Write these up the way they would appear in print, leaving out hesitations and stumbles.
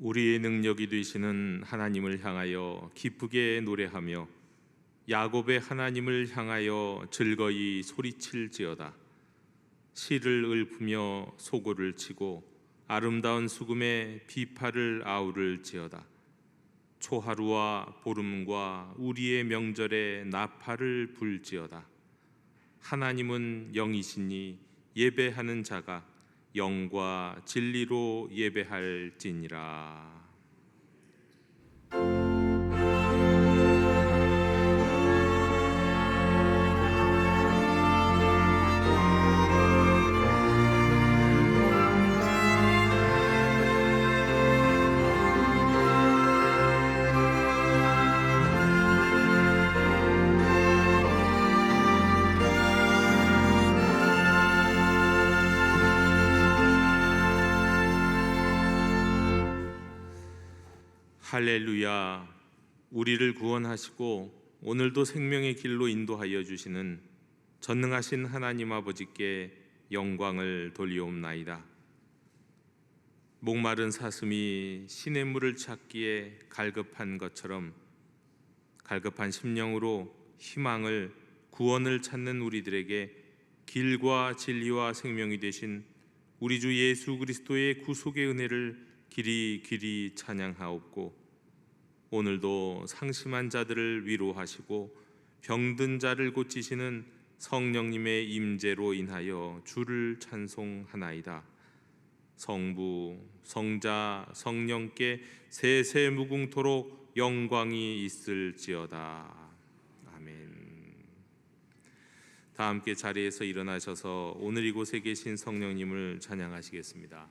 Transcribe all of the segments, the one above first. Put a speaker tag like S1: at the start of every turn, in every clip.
S1: 우리의 능력이 되시는 하나님을 향하여 기쁘게 노래하며 야곱의 하나님을 향하여 즐거이 소리칠지어다. 시를 읊으며 소고를 치고 아름다운 수금에 비파를 아우를지어다. 초하루와 보름과 우리의 명절에 나팔을 불지어다. 하나님은 영이시니 예배하는 자가 영과 진리로 예배할지니라. 할렐루야. 우리를 구원하시고 오늘도 생명의 길로 인도하여 주시는 전능하신 하나님 아버지께 영광을 돌리옵나이다. 목마른 사슴이 신의 물을 찾기에 갈급한 것처럼 갈급한 심령으로 희망을, 구원을 찾는 우리들에게 길과 진리와 생명이 되신 우리 주 예수 그리스도의 구속의 은혜를 길이 찬양하옵고, 오늘도 상심한 자들을 위로하시고 병든 자를 고치시는 성령님의 임재로 인하여 주를 찬송하나이다. 성부, 성자, 성령께 세세무궁토록 영광이 있을지어다. 아멘. 다 함께 자리에서 일어나셔서 오늘 이곳에 계신 성령님을 찬양하시겠습니다.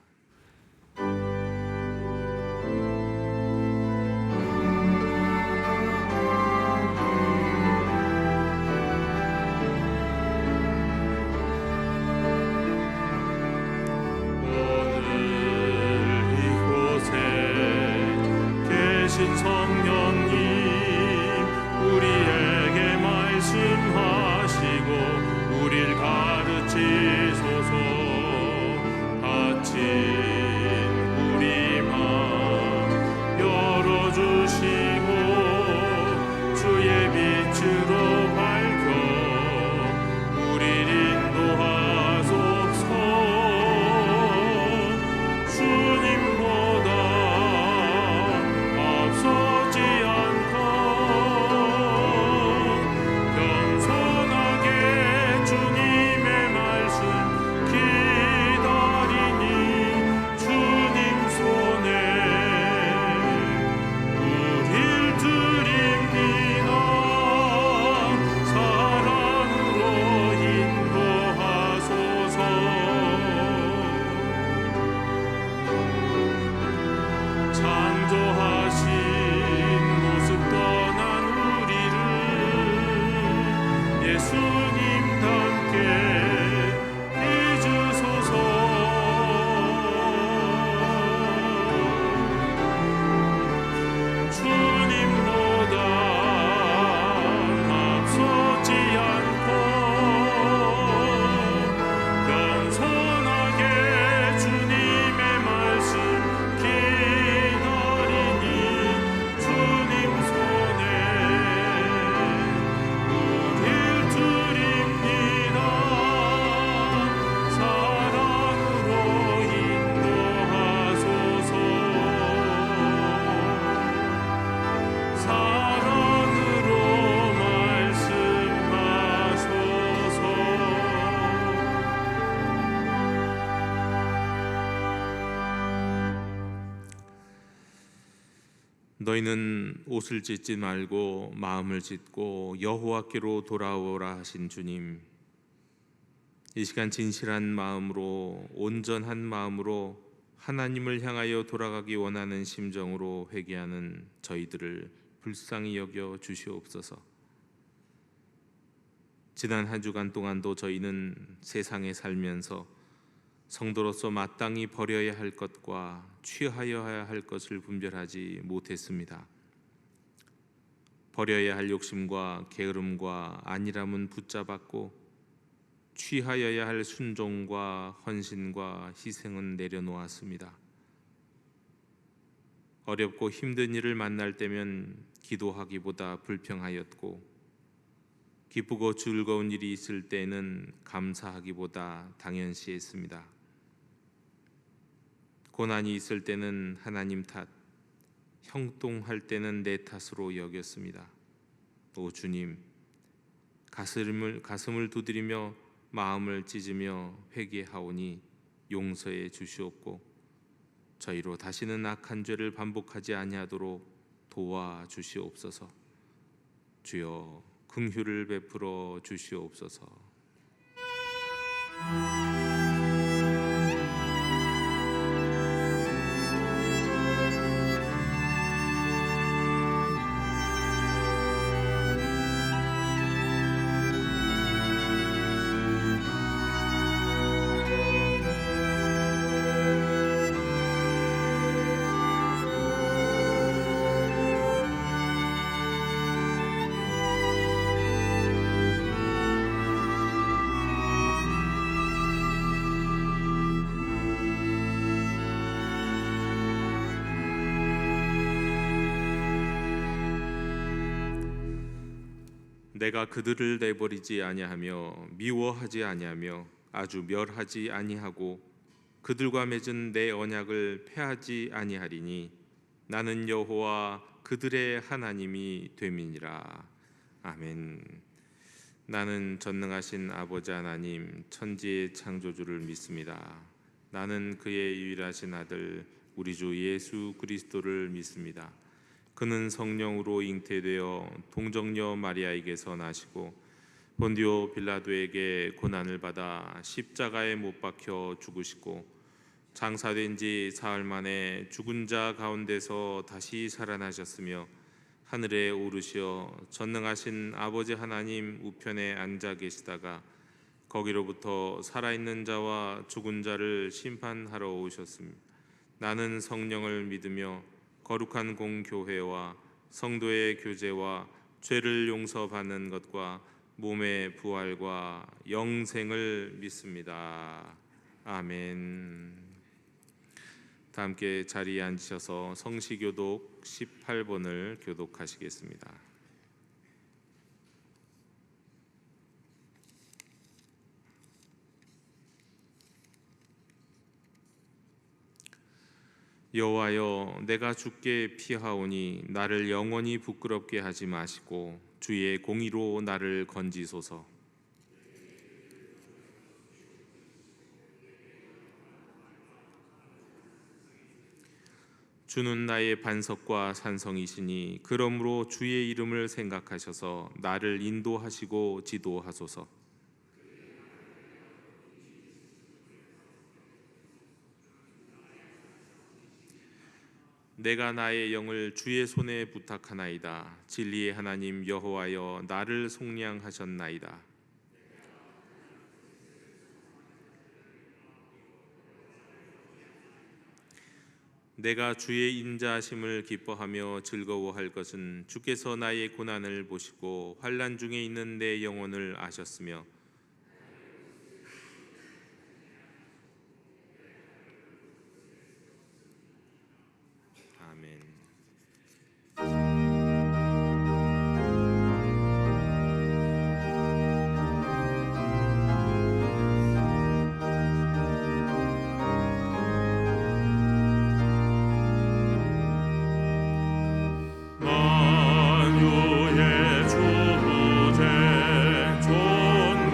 S2: 성령님 우리에게 말씀하시고 우리를 가르치소서. 닫힌 우리 맘 열어주시고 주의 빛으로 밝혀 우리를 인도하소서. 주님보다 서지 않고 겸손하게 주님의 말씀 기다리니 주님 손에 우릴 드립니다. 사랑으로 인도하소서. 창조하신 모습 떠난 우리를 예수님 닮게 해주소서. 주님보다 앞서지 않고 겸손하게 주님의 말씀 기다리니 주님 손에 우릴 드립니다. 사랑으로 인도하소서. 사랑으로 말씀하소서.
S1: 너희는 옷을 찢지 말고 마음을 찢고 여호와께로 돌아오라 하신 주님, 이 시간 진실한 마음으로, 온전한 마음으로 하나님을 향하여 돌아가기 원하는 심정으로 회개하는 저희들을 불쌍히 여겨 주시옵소서. 지난 한 주간 동안도 저희는 세상에 살면서 성도로서 마땅히 버려야 할 것과 취하여야 할 것을 분별하지 못했습니다. 버려야 할 욕심과 게으름과 안일함은 붙잡았고, 취하여야 할 순종과 헌신과 희생은 내려놓았습니다. 어렵고 힘든 일을 만날 때면 기도하기보다 불평하였고 기쁘고 즐거운 일이 있을 때는 감사하기보다 당연시했습니다. 고난이 있을 때는 하나님 탓, 형통할 때는 내 탓으로 여겼습니다. 오 주님, 가슴을 두드리며 마음을 찢으며 회개하오니 용서해 주시옵고 저희로 다시는 악한 죄를 반복하지 아니하도록 도와주시옵소서. 주여 긍휼을 베풀어 주시옵소서. 내가 그들을 내버리지 아니하며 미워하지 아니하며 아주 멸하지 아니하고 그들과 맺은 내 언약을 폐하지 아니하리니 나는 여호와 그들의 하나님이 됨이니라. 아멘. 나는 전능하신 아버지 하나님 천지의 창조주를 믿습니다. 나는 그의 유일하신 아들 우리 주 예수 그리스도를 믿습니다. 그는 성령으로 잉태되어 동정녀 마리아에게서 나시고 본디오 빌라도에게 고난을 받아 십자가에 못 박혀 죽으시고 장사된 지 사흘 만에 죽은 자 가운데서 다시 살아나셨으며 하늘에 오르시어 전능하신 아버지 하나님 우편에 앉아 계시다가 거기로부터 살아있는 자와 죽은 자를 심판하러 오셨습니다. 나는 성령을 믿으며 거룩한 공교회와 성도의 교제와 죄를 용서받는 것과 몸의 부활과 영생을 믿습니다. 아멘. 다 함께 자리에 앉으셔서 성시교독 18번을 교독하시겠습니다. 여호와여, 내가 주께 피하오니 나를 영원히 부끄럽게 하지 마시고 주의 공의로 나를 건지소서. 주는 나의 반석과 산성이시니 그러므로 주의 이름을 생각하셔서 나를 인도하시고 지도하소서. 내가 나의 영을 주의 손에 부탁하나이다. 진리의 하나님 여호와여, 나를 속량하셨나이다. 내가 주의 인자하심을 기뻐하며 즐거워할 것은 주께서 나의 고난을 보시고 환난 중에 있는 내 영혼을 아셨으며 아멘.
S2: 만유의 주제 존귀하시네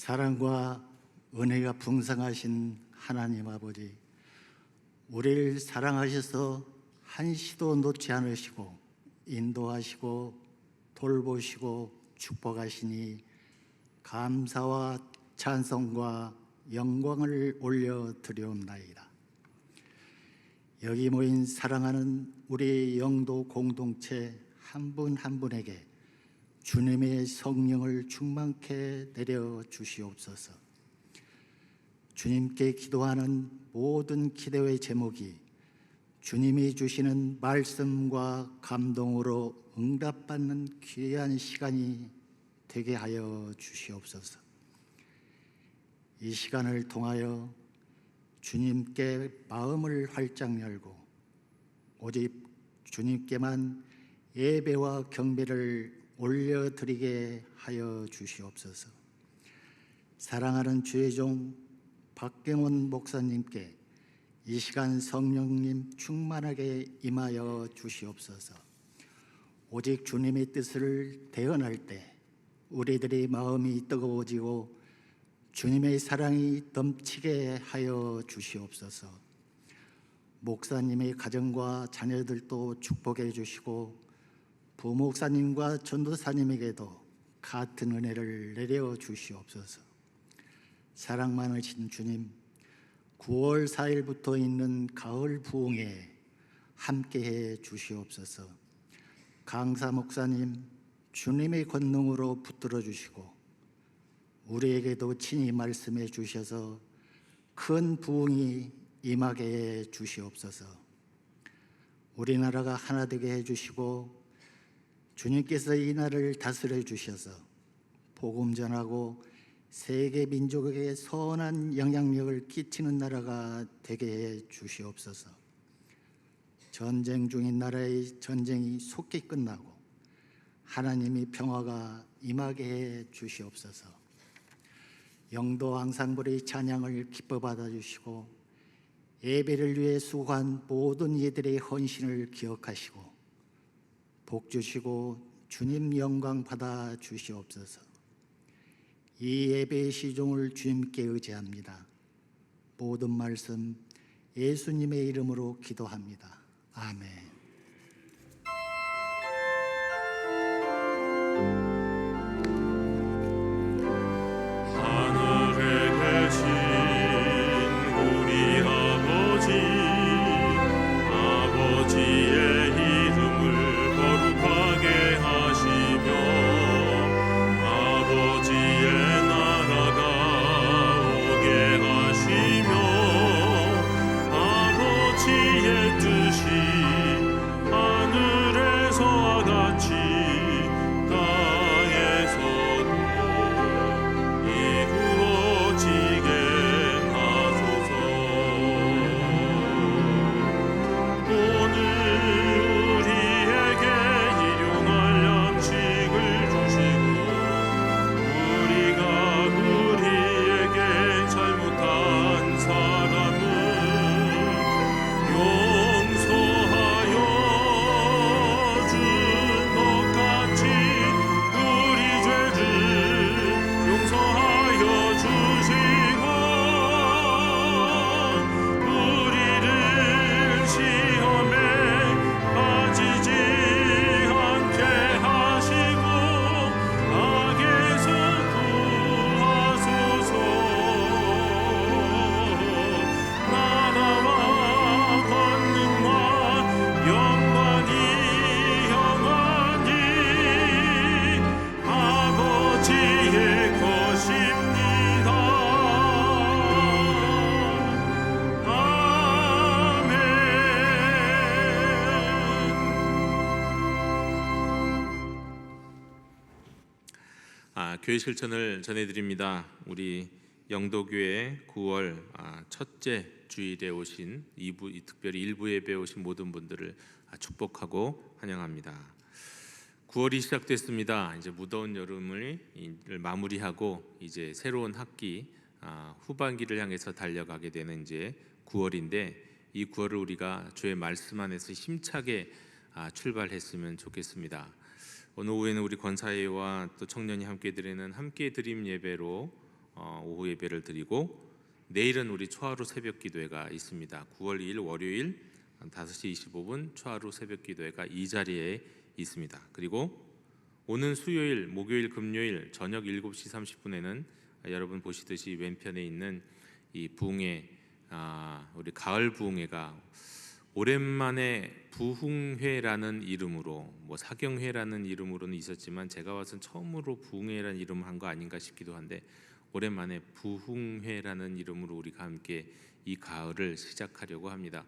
S3: 사랑과 은혜가 풍성하신 하나님 아버지, 우리를 사랑하셔서 한시도 놓지 않으시고 인도하시고 돌보시고 축복하시니 감사와 찬송과 영광을 올려드리옵나이다. 여기 모인 사랑하는 우리 영도 공동체 한 분 한 분에게 주님의 성령을 충만케 내려 주시옵소서. 주님께 기도하는 모든 기도의 제목이 주님이 주시는 말씀과 감동으로 응답받는 귀한 시간이 되게 하여 주시옵소서. 이 시간을 통하여 주님께 마음을 활짝 열고 오직 주님께만 예배와 경배를 올려드리게 하여 주시옵소서. 사랑하는 주의 종 박경원 목사님께 이 시간 성령님 충만하게 임하여 주시옵소서. 오직 주님의 뜻을 대언할 때 우리들의 마음이 뜨거워지고 주님의 사랑이 넘치게 하여 주시옵소서. 목사님의 가정과 자녀들도 축복해 주시고 부목사님과 전도사님에게도 같은 은혜를 내려 주시옵소서. 사랑 많으신 주님, 9월 4일부터 있는 가을 부흥에 함께해 주시옵소서. 강사 목사님, 주님의 권능으로 붙들어 주시고 우리에게도 친히 말씀해 주셔서 큰 부흥이 임하게 해 주시옵소서. 우리나라가 하나 되게 해 주시고 주님께서 이 나라를 다스려 주셔서 복음 전하고 세계 민족에게 선한 영향력을 끼치는 나라가 되게 해 주시옵소서. 전쟁 중인 나라의 전쟁이 속히 끝나고 하나님의 평화가 임하게 해 주시옵소서. 영도 항상불의 찬양을 기뻐 받아주시고 예배를 위해 수고한 모든 이들의 헌신을 기억하시고 복 주시고 주님 영광 받아 주시옵소서. 이 예배의 시종을 주님께 의지합니다. 모든 말씀 예수님의 이름으로 기도합니다. 아멘.
S2: 하늘에 계신 우리 아버지, 아버지의 이름을 거룩하게 하시며 아버지의 나라가 오게 하시며 아버지의 뜻이 하늘에서와 같이 땅에서도 이루어지게 하소서. 오늘 우리에게 일용할 양식을 주시고 우리가 우리에게 잘못한 사람을 용서하여 준 것 같이 우리 죄를 용서하여 주시고 우리를 시험에 빠지지 않게 하시고 악에서 구하소서. 나라와 권능과 영광이 영원히 아버지의 것입니다. 아멘.
S1: 교회 실천을 전해드립니다. 우리 영도교회 9월 첫째 주일에 오신 특별히 일부 예배에 오신 모든 분들을 축복하고 환영합니다. 9월이 시작됐습니다. 이제 무더운 여름을 마무리하고 이제 새로운 학기 후반기를 향해서 달려가게 되는 이제 9월인데 이 9월을 우리가 주의 말씀 안에서 힘차게 출발했으면 좋겠습니다. 오늘 오후에는 우리 권사회와 또 청년이 함께 드리는 함께 드림 예배로 오후 예배를 드리고 내일은 우리 초하루 새벽 기도회가 있습니다. 9월 2일 월요일 5시 25분 초하루 새벽 기도회가 이 자리에 있습니다. 그리고 오는 수요일, 목요일, 금요일 저녁 7시 30분에는 여러분 보시듯이 왼편에 있는 이 부흥회, 우리 가을 부흥회가 오랜만에 부흥회라는 이름으로, 사경회라는 이름으로는 있었지만 제가 와서는 처음으로 부흥회라는 이름을 한 거 아닌가 싶기도 한데, 오랜만에 부흥회라는 이름으로 우리가 함께 이 가을을 시작하려고 합니다.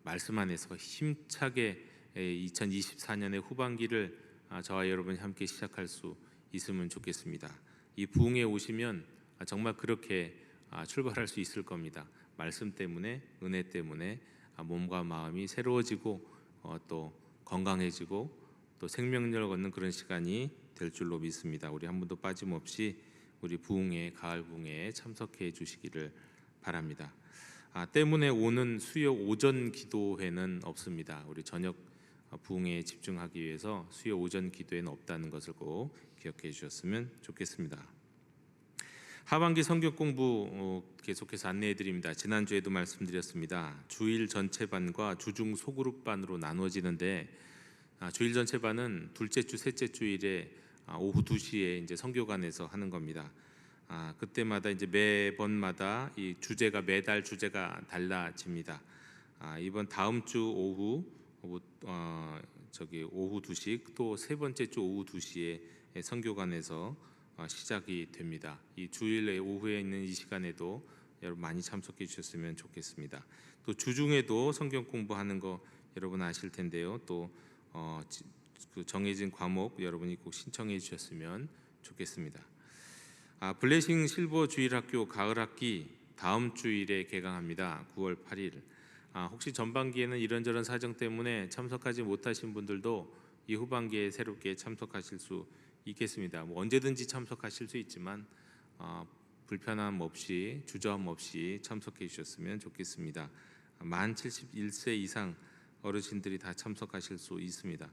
S1: 말씀 안에서 힘차게 2024년의 후반기를 저와 여러분이 함께 시작할 수 있으면 좋겠습니다. 이 부흥에 오시면 정말 그렇게 출발할 수 있을 겁니다. 말씀 때문에, 은혜 때문에 몸과 마음이 새로워지고 또 건강해지고 또 생명력을 얻는 그런 시간이 될 줄로 믿습니다. 우리 한 번도 빠짐없이 우리 부흥회, 가을 부흥회에 참석해 주시기를 바랍니다. 때문에 오는 수요 오전 기도회는 없습니다. 우리 저녁 부흥회에 집중하기 위해서 수요 오전 기도회는 없다는 것을 꼭 기억해 주셨으면 좋겠습니다. 하반기 성경 공부 계속해서 안내해 드립니다. 지난주에도 말씀드렸습니다. 주일 전체반과 주중 소그룹반으로 나누어지는데, 주일 전체반은 둘째 주, 셋째 주일에 오후 2시에 이제 선교관에서 하는 겁니다. 그때마다 이제 매번마다 이 주제가, 매달 주제가 달라집니다. 이번 다음 주 오후 2시, 또 세 번째 주 오후 2시에 선교관에서 시작이 됩니다. 이 주일에 오후에 있는 이 시간에도 여러분 많이 참석해 주셨으면 좋겠습니다. 또 주중에도 성경 공부하는 거 여러분 아실 텐데요. 또 그 정해진 과목 여러분이 꼭 신청해 주셨으면 좋겠습니다. 블레싱 실버 주일학교 가을 학기 다음 주일에 개강합니다. 9월 8일. 혹시 전반기에는 이런저런 사정 때문에 참석하지 못하신 분들도 이 후반기에 새롭게 참석하실 수 있겠습니다. 언제든지 참석하실 수 있지만 불편함 없이, 주저함 없이 참석해 주셨으면 좋겠습니다. 만 71세 이상 어르신들이 다 참석하실 수 있습니다.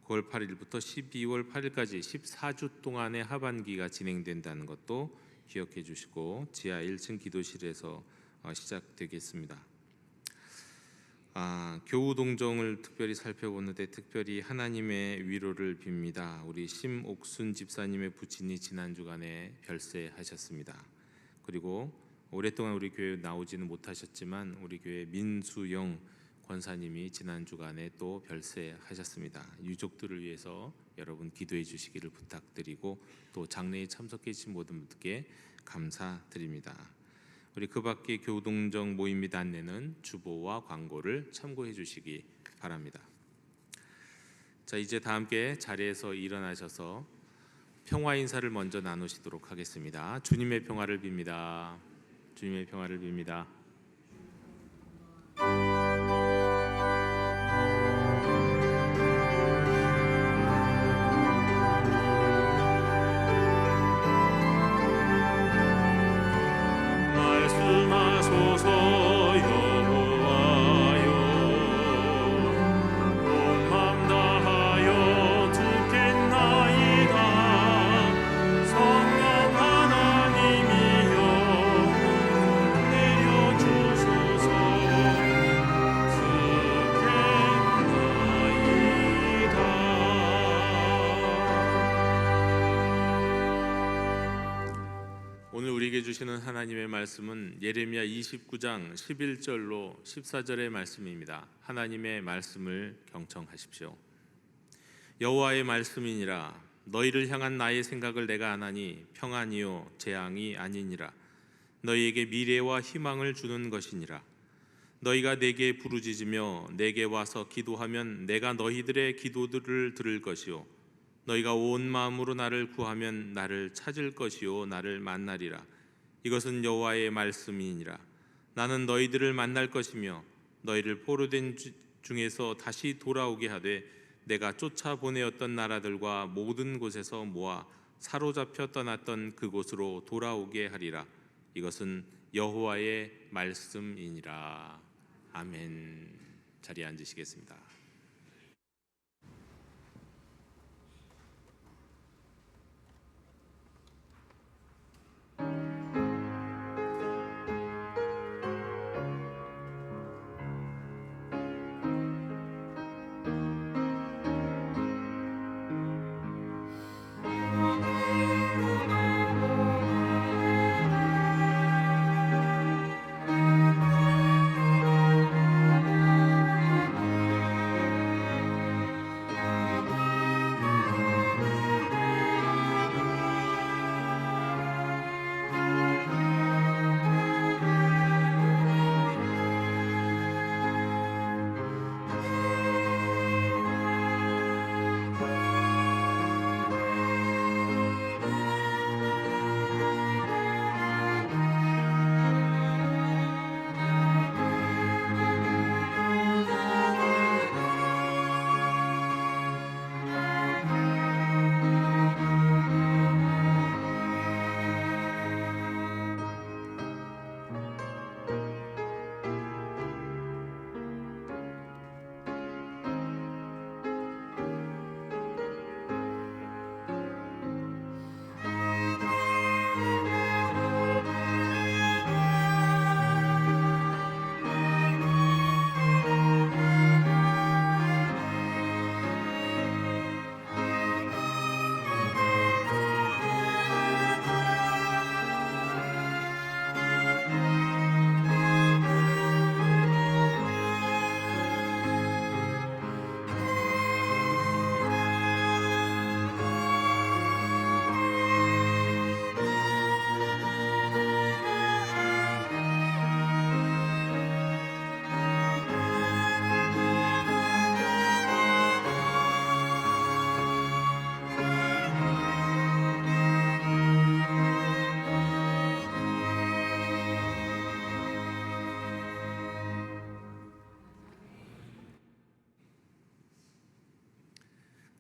S1: 9월 8일부터 12월 8일까지 14주 동안의 하반기가 진행된다는 것도 기억해 주시고, 지하 1층 기도실에서 시작되겠습니다. 교우 동정을 특별히 살펴보는데 특별히 하나님의 위로를 빕니다. 우리 심옥순 집사님의 부친이 지난 주간에 별세하셨습니다. 그리고 오랫동안 우리 교회에 나오지는 못하셨지만 우리 교회 민수영 권사님이 지난 주간에 또 별세하셨습니다. 유족들을 위해서 여러분 기도해 주시기를 부탁드리고, 또 장례에 참석해 주신 모든 분들께 감사드립니다. 우리 그 밖에 교동정 모임 및 안내는 주보와 광고를 참고해 주시기 바랍니다. 자, 이제 다 함께 자리에서 일어나셔서 평화 인사를 먼저 나누시도록 하겠습니다. 주님의 평화를 빕니다. 주님의 평화를 빕니다.
S2: 말씀하소서 여호와여, 온 맘 다하여 듣겠나이다. 성령 하나님이여 내려주소서. 듣겠나이다.
S1: 오늘 우리에게 주시는 하나님의 말씀은 예레미야 29장 11절로 14절의 말씀입니다. 하나님의 말씀을 경청하십시오. 여호와의 말씀이니라. 너희를 향한 나의 생각을 내가 아나니 평안이요 재앙이 아니니라. 너희에게 미래와 희망을 주는 것이니라. 너희가 내게 부르짖으며 내게 와서 기도하면 내가 너희들의 기도들을 들을 것이요 너희가 온 마음으로 나를 구하면 나를 찾을 것이요 나를 만나리라. 이것은 여호와의 말씀이니라. 나는 너희들을 만날 것이며 너희를 포로된 중에서 다시 돌아오게 하되 내가 쫓아보내었던 나라들과 모든 곳에서 모아 사로잡혀 떠났던 그곳으로 돌아오게 하리라. 이것은 여호와의 말씀이니라. 아멘. 자리에 앉으시겠습니다.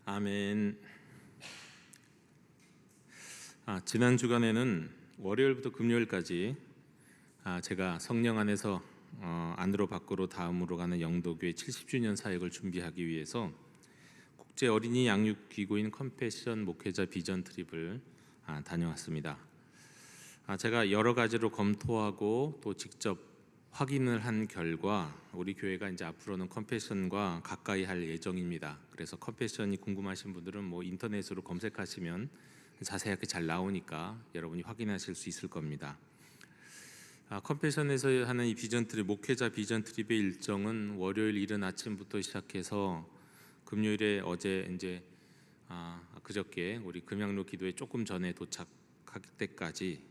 S1: 아멘. 지난 주간에는 월요일부터 금요일까지 제가 성령 안에서 안으로 밖으로 다음으로 가는 영도교회 70주년 사역을 준비하기 위해서 국제 어린이 양육 기구인 컴패션 목회자 비전 트립을 다녀왔습니다. 제가 여러 가지로 검토하고 또 직접 확인을 한 결과 우리 교회가 이제 앞으로는 컴패션과 가까이 할 예정입니다. 그래서 컴패션이 궁금하신 분들은 뭐 인터넷으로 검색하시면 자세하게 잘 나오니까 여러분이 확인하실 수 있을 겁니다. 컴패션에서 하는 이 비전 트립, 목회자 비전 트립의 일정은 월요일 이른 아침부터 시작해서 금요일에 어제 이제 그저께 우리 금양로 기도회 조금 전에 도착할 때까지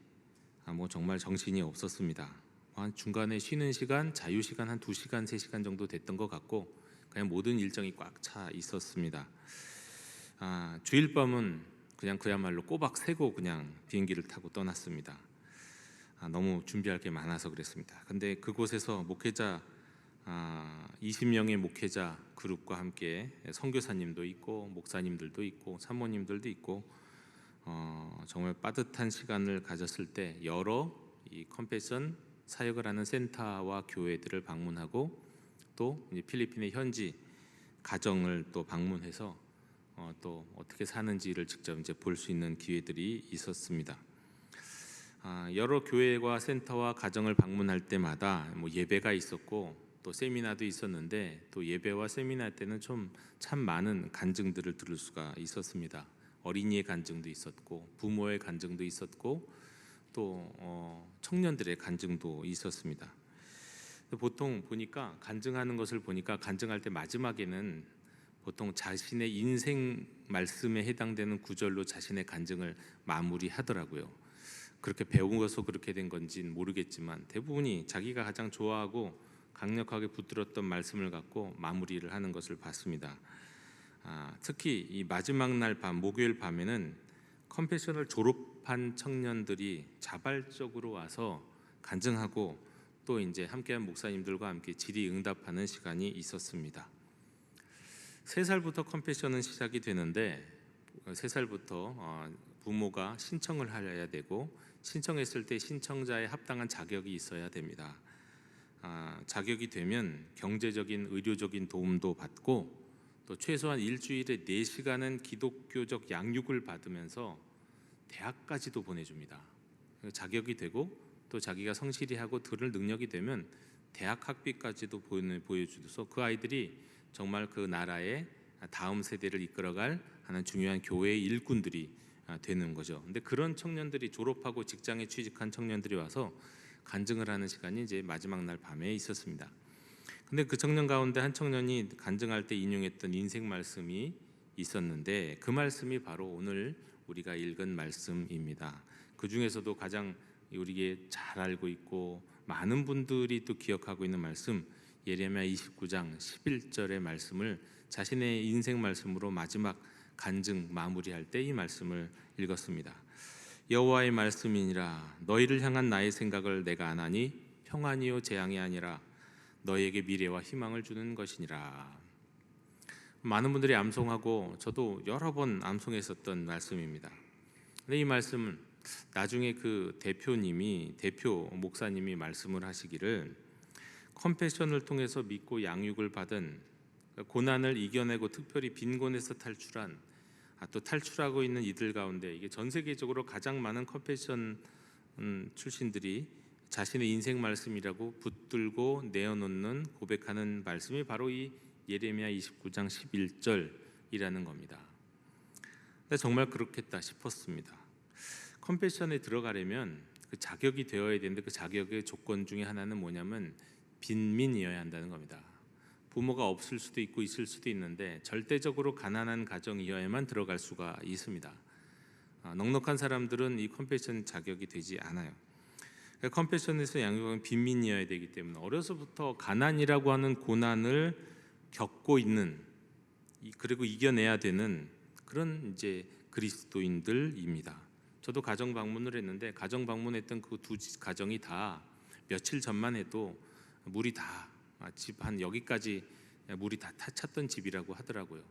S1: 뭐 정말 정신이 없었습니다. 한 중간에 쉬는 시간, 자유 시간 한 2시간, 3시간 정도 됐던 것 같고 그냥 모든 일정이 꽉 차 있었습니다. 주일 밤은 그냥 그야말로 꼬박 새고 그냥 비행기를 타고 떠났습니다. 너무 준비할 게 많아서 그랬습니다. 근데 그곳에서 목회자 20명의 목회자 그룹과 함께 선교사님도 있고 목사님들도 있고 사모님들도 있고 정말 빠듯한 시간을 가졌을 때 여러 이 컴패션 사역을 하는 센터와 교회들을 방문하고 또 이제 필리핀의 현지 가정을 또 방문해서 또 어떻게 사는지를 직접 이제 볼 수 있는 기회들이 있었습니다. 여러 교회와 센터와 가정을 방문할 때마다 뭐 예배가 있었고 또 세미나도 있었는데 또 예배와 세미나 때는 좀 참 많은 간증들을 들을 수가 있었습니다. 어린이의 간증도 있었고 부모의 간증도 있었고 또 청년들의 간증도 있었습니다. 보통 보니까 간증하는 것을 보니까 간증할 때 마지막에는 보통 자신의 인생 말씀에 해당되는 구절로 자신의 간증을 마무리하더라고요. 그렇게 배워서 그렇게 된 건지는 모르겠지만 대부분이 자기가 가장 좋아하고 강력하게 붙들었던 말씀을 갖고 마무리를 하는 것을 봤습니다. 특히 이 마지막 날 밤, 목요일 밤에는 컴패션을 졸업한 청년들이 자발적으로 와서 간증하고 또 이제 함께한 목사님들과 함께 질의응답하는 시간이 있었습니다. 3살부터 컴패션은 시작이 되는데 3살부터 부모가 신청을 해야 되고 신청했을 때 신청자의 합당한 자격이 있어야 됩니다. 자격이 되면 경제적인 의료적인 도움도 받고 또 최소한 일주일에 4시간은 기독교적 양육을 받으면서 대학까지도 보내줍니다. 자격이 되고 또 자기가 성실히 하고 들을 능력이 되면 대학 학비까지도 보여주셔서 그 아이들이 정말 그 나라의 다음 세대를 이끌어갈 하는 중요한 교회의 일꾼들이 되는 거죠. 근데 그런 청년들이 졸업하고 직장에 취직한 청년들이 와서 간증을 하는 시간이 이제 마지막 날 밤에 있었습니다. 근데 그 청년 가운데 한 청년이 간증할 때 인용했던 인생 말씀이 있었는데 그 말씀이 바로 오늘 우리가 읽은 말씀입니다. 그 중에서도 가장 우리에게 잘 알고 있고 많은 분들이 또 기억하고 있는 말씀 예레미야 29장 11절의 말씀을 자신의 인생 말씀으로 마지막 간증 마무리할 때 이 말씀을 읽었습니다. 여호와의 말씀이니라 너희를 향한 나의 생각을 내가 아나니 평안이요 재앙이 아니라 너희에게 미래와 희망을 주는 것이니라. 많은 분들이 암송하고 저도 여러 번 암송했었던 말씀입니다. 근데 이 말씀은 나중에 그 대표 목사님이 말씀을 하시기를 컴패션을 통해서 믿고 양육을 받은 고난을 이겨내고 특별히 빈곤에서 탈출한 또 탈출하고 있는 이들 가운데 이게 전 세계적으로 가장 많은 컴패션 출신들이 자신의 인생 말씀이라고 붙들고 내어놓는 고백하는 말씀이 바로 이 예레미야 29장 11절이라는 겁니다. 근데 정말 그렇겠다 싶었습니다. 컴패션에 들어가려면 그 자격이 되어야 되는데 그 자격의 조건 중에 하나는 뭐냐면 빈민이어야 한다는 겁니다. 부모가 없을 수도 있고 있을 수도 있는데 절대적으로 가난한 가정이어야만 들어갈 수가 있습니다. 넉넉한 사람들은 이 컴패션 자격이 되지 않아요. 컴패션에서 양육은 빈민이어야 되기 때문에 어려서부터 가난이라고 하는 고난을 겪고 있는 그리고 이겨내야 되는 그런 이제 그리스도인들입니다. 저도 가정 방문을 했는데 가정 방문했던 그 2 가정이 다 며칠 전만 해도 물이 다 집 한 여기까지 물이 다 찼던 집이라고 하더라고요.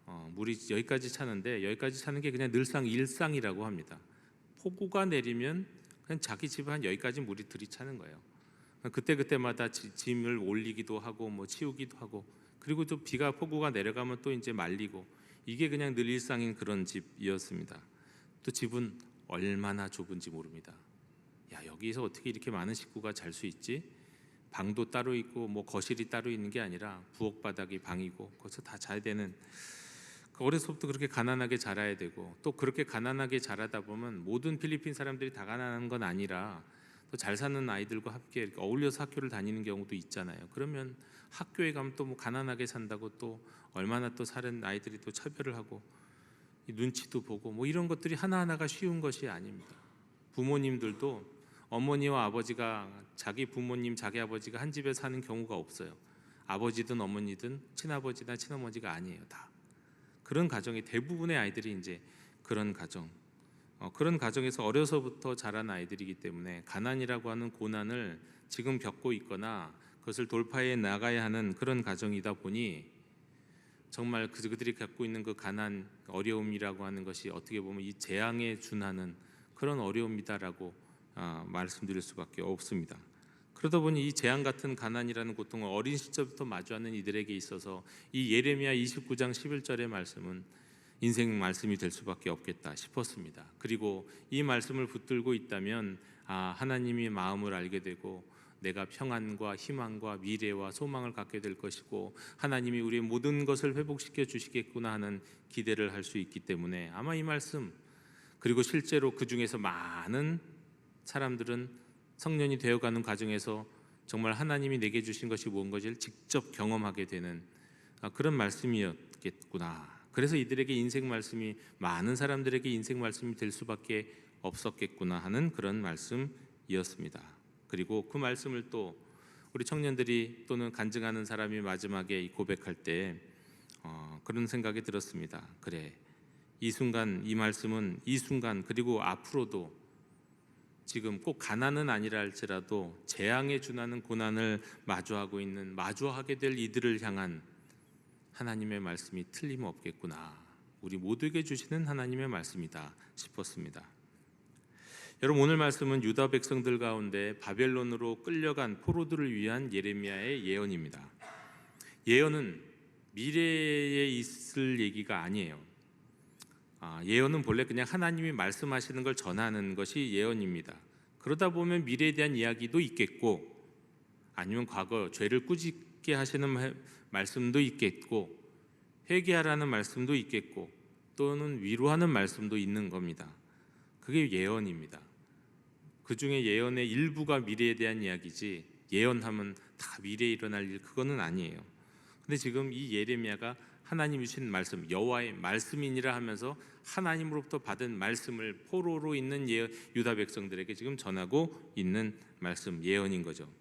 S1: 물이 여기까지 차는데 여기까지 차는 게 그냥 늘상 일상이라고 합니다. 폭우가 내리면 그냥 자기 집 한 여기까지 물이 들이차는 거예요. 그때마다 짐을 올리기도 하고 뭐 치우기도 하고, 그리고 또 폭우가 내려가면 또 이제 말리고, 이게 그냥 늘 일상인 그런 집이었습니다. 또 집은 얼마나 좁은지 모릅니다. 야, 여기서 어떻게 이렇게 많은 식구가 잘 수 있지? 방도 따로 있고 뭐 거실이 따로 있는 게 아니라 부엌 바닥이 방이고 거기서 다 자야 되는, 어려서부터 그렇게 가난하게 자라야 되고, 또 그렇게 가난하게 자라다 보면 모든 필리핀 사람들이 다 가난한 건 아니라 또 잘 사는 아이들과 함께 이렇게 어울려서 학교를 다니는 경우도 있잖아요. 그러면 학교에 가면 또 뭐 가난하게 산다고 또 얼마나 또 사는 아이들이 또 차별을 하고 눈치도 보고, 뭐 이런 것들이 하나하나가 쉬운 것이 아닙니다. 부모님들도 어머니와 아버지가, 자기 부모님 자기 아버지가 한 집에 사는 경우가 없어요. 아버지든 어머니든 친아버지나 친어머니가 아니에요. 다 그런 가정이 대부분의 아이들이 이제 그런 가정, 그런 가정에서 어려서부터 자란 아이들이기 때문에 가난이라고 하는 고난을 지금 겪고 있거나 그것을 돌파해 나가야 하는 그런 가정이다 보니 정말 그들이 겪고 있는 그 가난, 어려움이라고 하는 것이 어떻게 보면 이 재앙에 준하는 그런 어려움이다라고 말씀드릴 수밖에 없습니다. 그러다 보니 이 재앙 같은 가난이라는 고통을 어린 시절부터 마주하는 이들에게 있어서 이 예레미야 29장 11절의 말씀은 인생 말씀이 될 수밖에 없겠다 싶었습니다. 그리고 이 말씀을 붙들고 있다면 하나님이 마음을 알게 되고 내가 평안과 희망과 미래와 소망을 갖게 될 것이고 하나님이 우리의 모든 것을 회복시켜 주시겠구나 하는 기대를 할 수 있기 때문에 아마 이 말씀, 그리고 실제로 그 중에서 많은 사람들은 성년이 되어가는 과정에서 정말 하나님이 내게 주신 것이 무엇인지를 직접 경험하게 되는 그런 말씀이었겠구나. 그래서 이들에게 인생 말씀이, 많은 사람들에게 인생 말씀이 될 수밖에 없었겠구나 하는 그런 말씀이었습니다. 그리고 그 말씀을 또 우리 청년들이 또는 간증하는 사람이 마지막에 고백할 때 그런 생각이 들었습니다. 그래, 이 순간, 이 말씀은 이 순간 그리고 앞으로도 지금 꼭 가난은 아니라 할지라도 재앙에 준하는 고난을 마주하게 될 이들을 향한 하나님의 말씀이 틀림없겠구나, 우리 모두에게 주시는 하나님의 말씀이다 싶었습니다. 여러분, 오늘 말씀은 유다 백성들 가운데 바벨론으로 끌려간 포로들을 위한 예레미야의 예언입니다. 예언은 미래에 있을 얘기가 아니에요. 예언은 본래 그냥 하나님이 말씀하시는 걸 전하는 것이 예언입니다. 그러다 보면 미래에 대한 이야기도 있겠고, 아니면 과거 죄를 꾸짖게 하시는 말씀도 있겠고, 회개하라는 말씀도 있겠고, 또는 위로하는 말씀도 있는 겁니다. 그게 예언입니다. 그 중에 예언의 일부가 미래에 대한 이야기지, 예언하면 다 미래에 일어날 일, 그거는 아니에요. 근데 지금 이 예레미야가 하나님이 주신 말씀, 여호와의 말씀이니라 하면서 하나님으로부터 받은 말씀을 포로로 있는 유다 백성들에게 지금 전하고 있는 말씀, 예언인 거죠.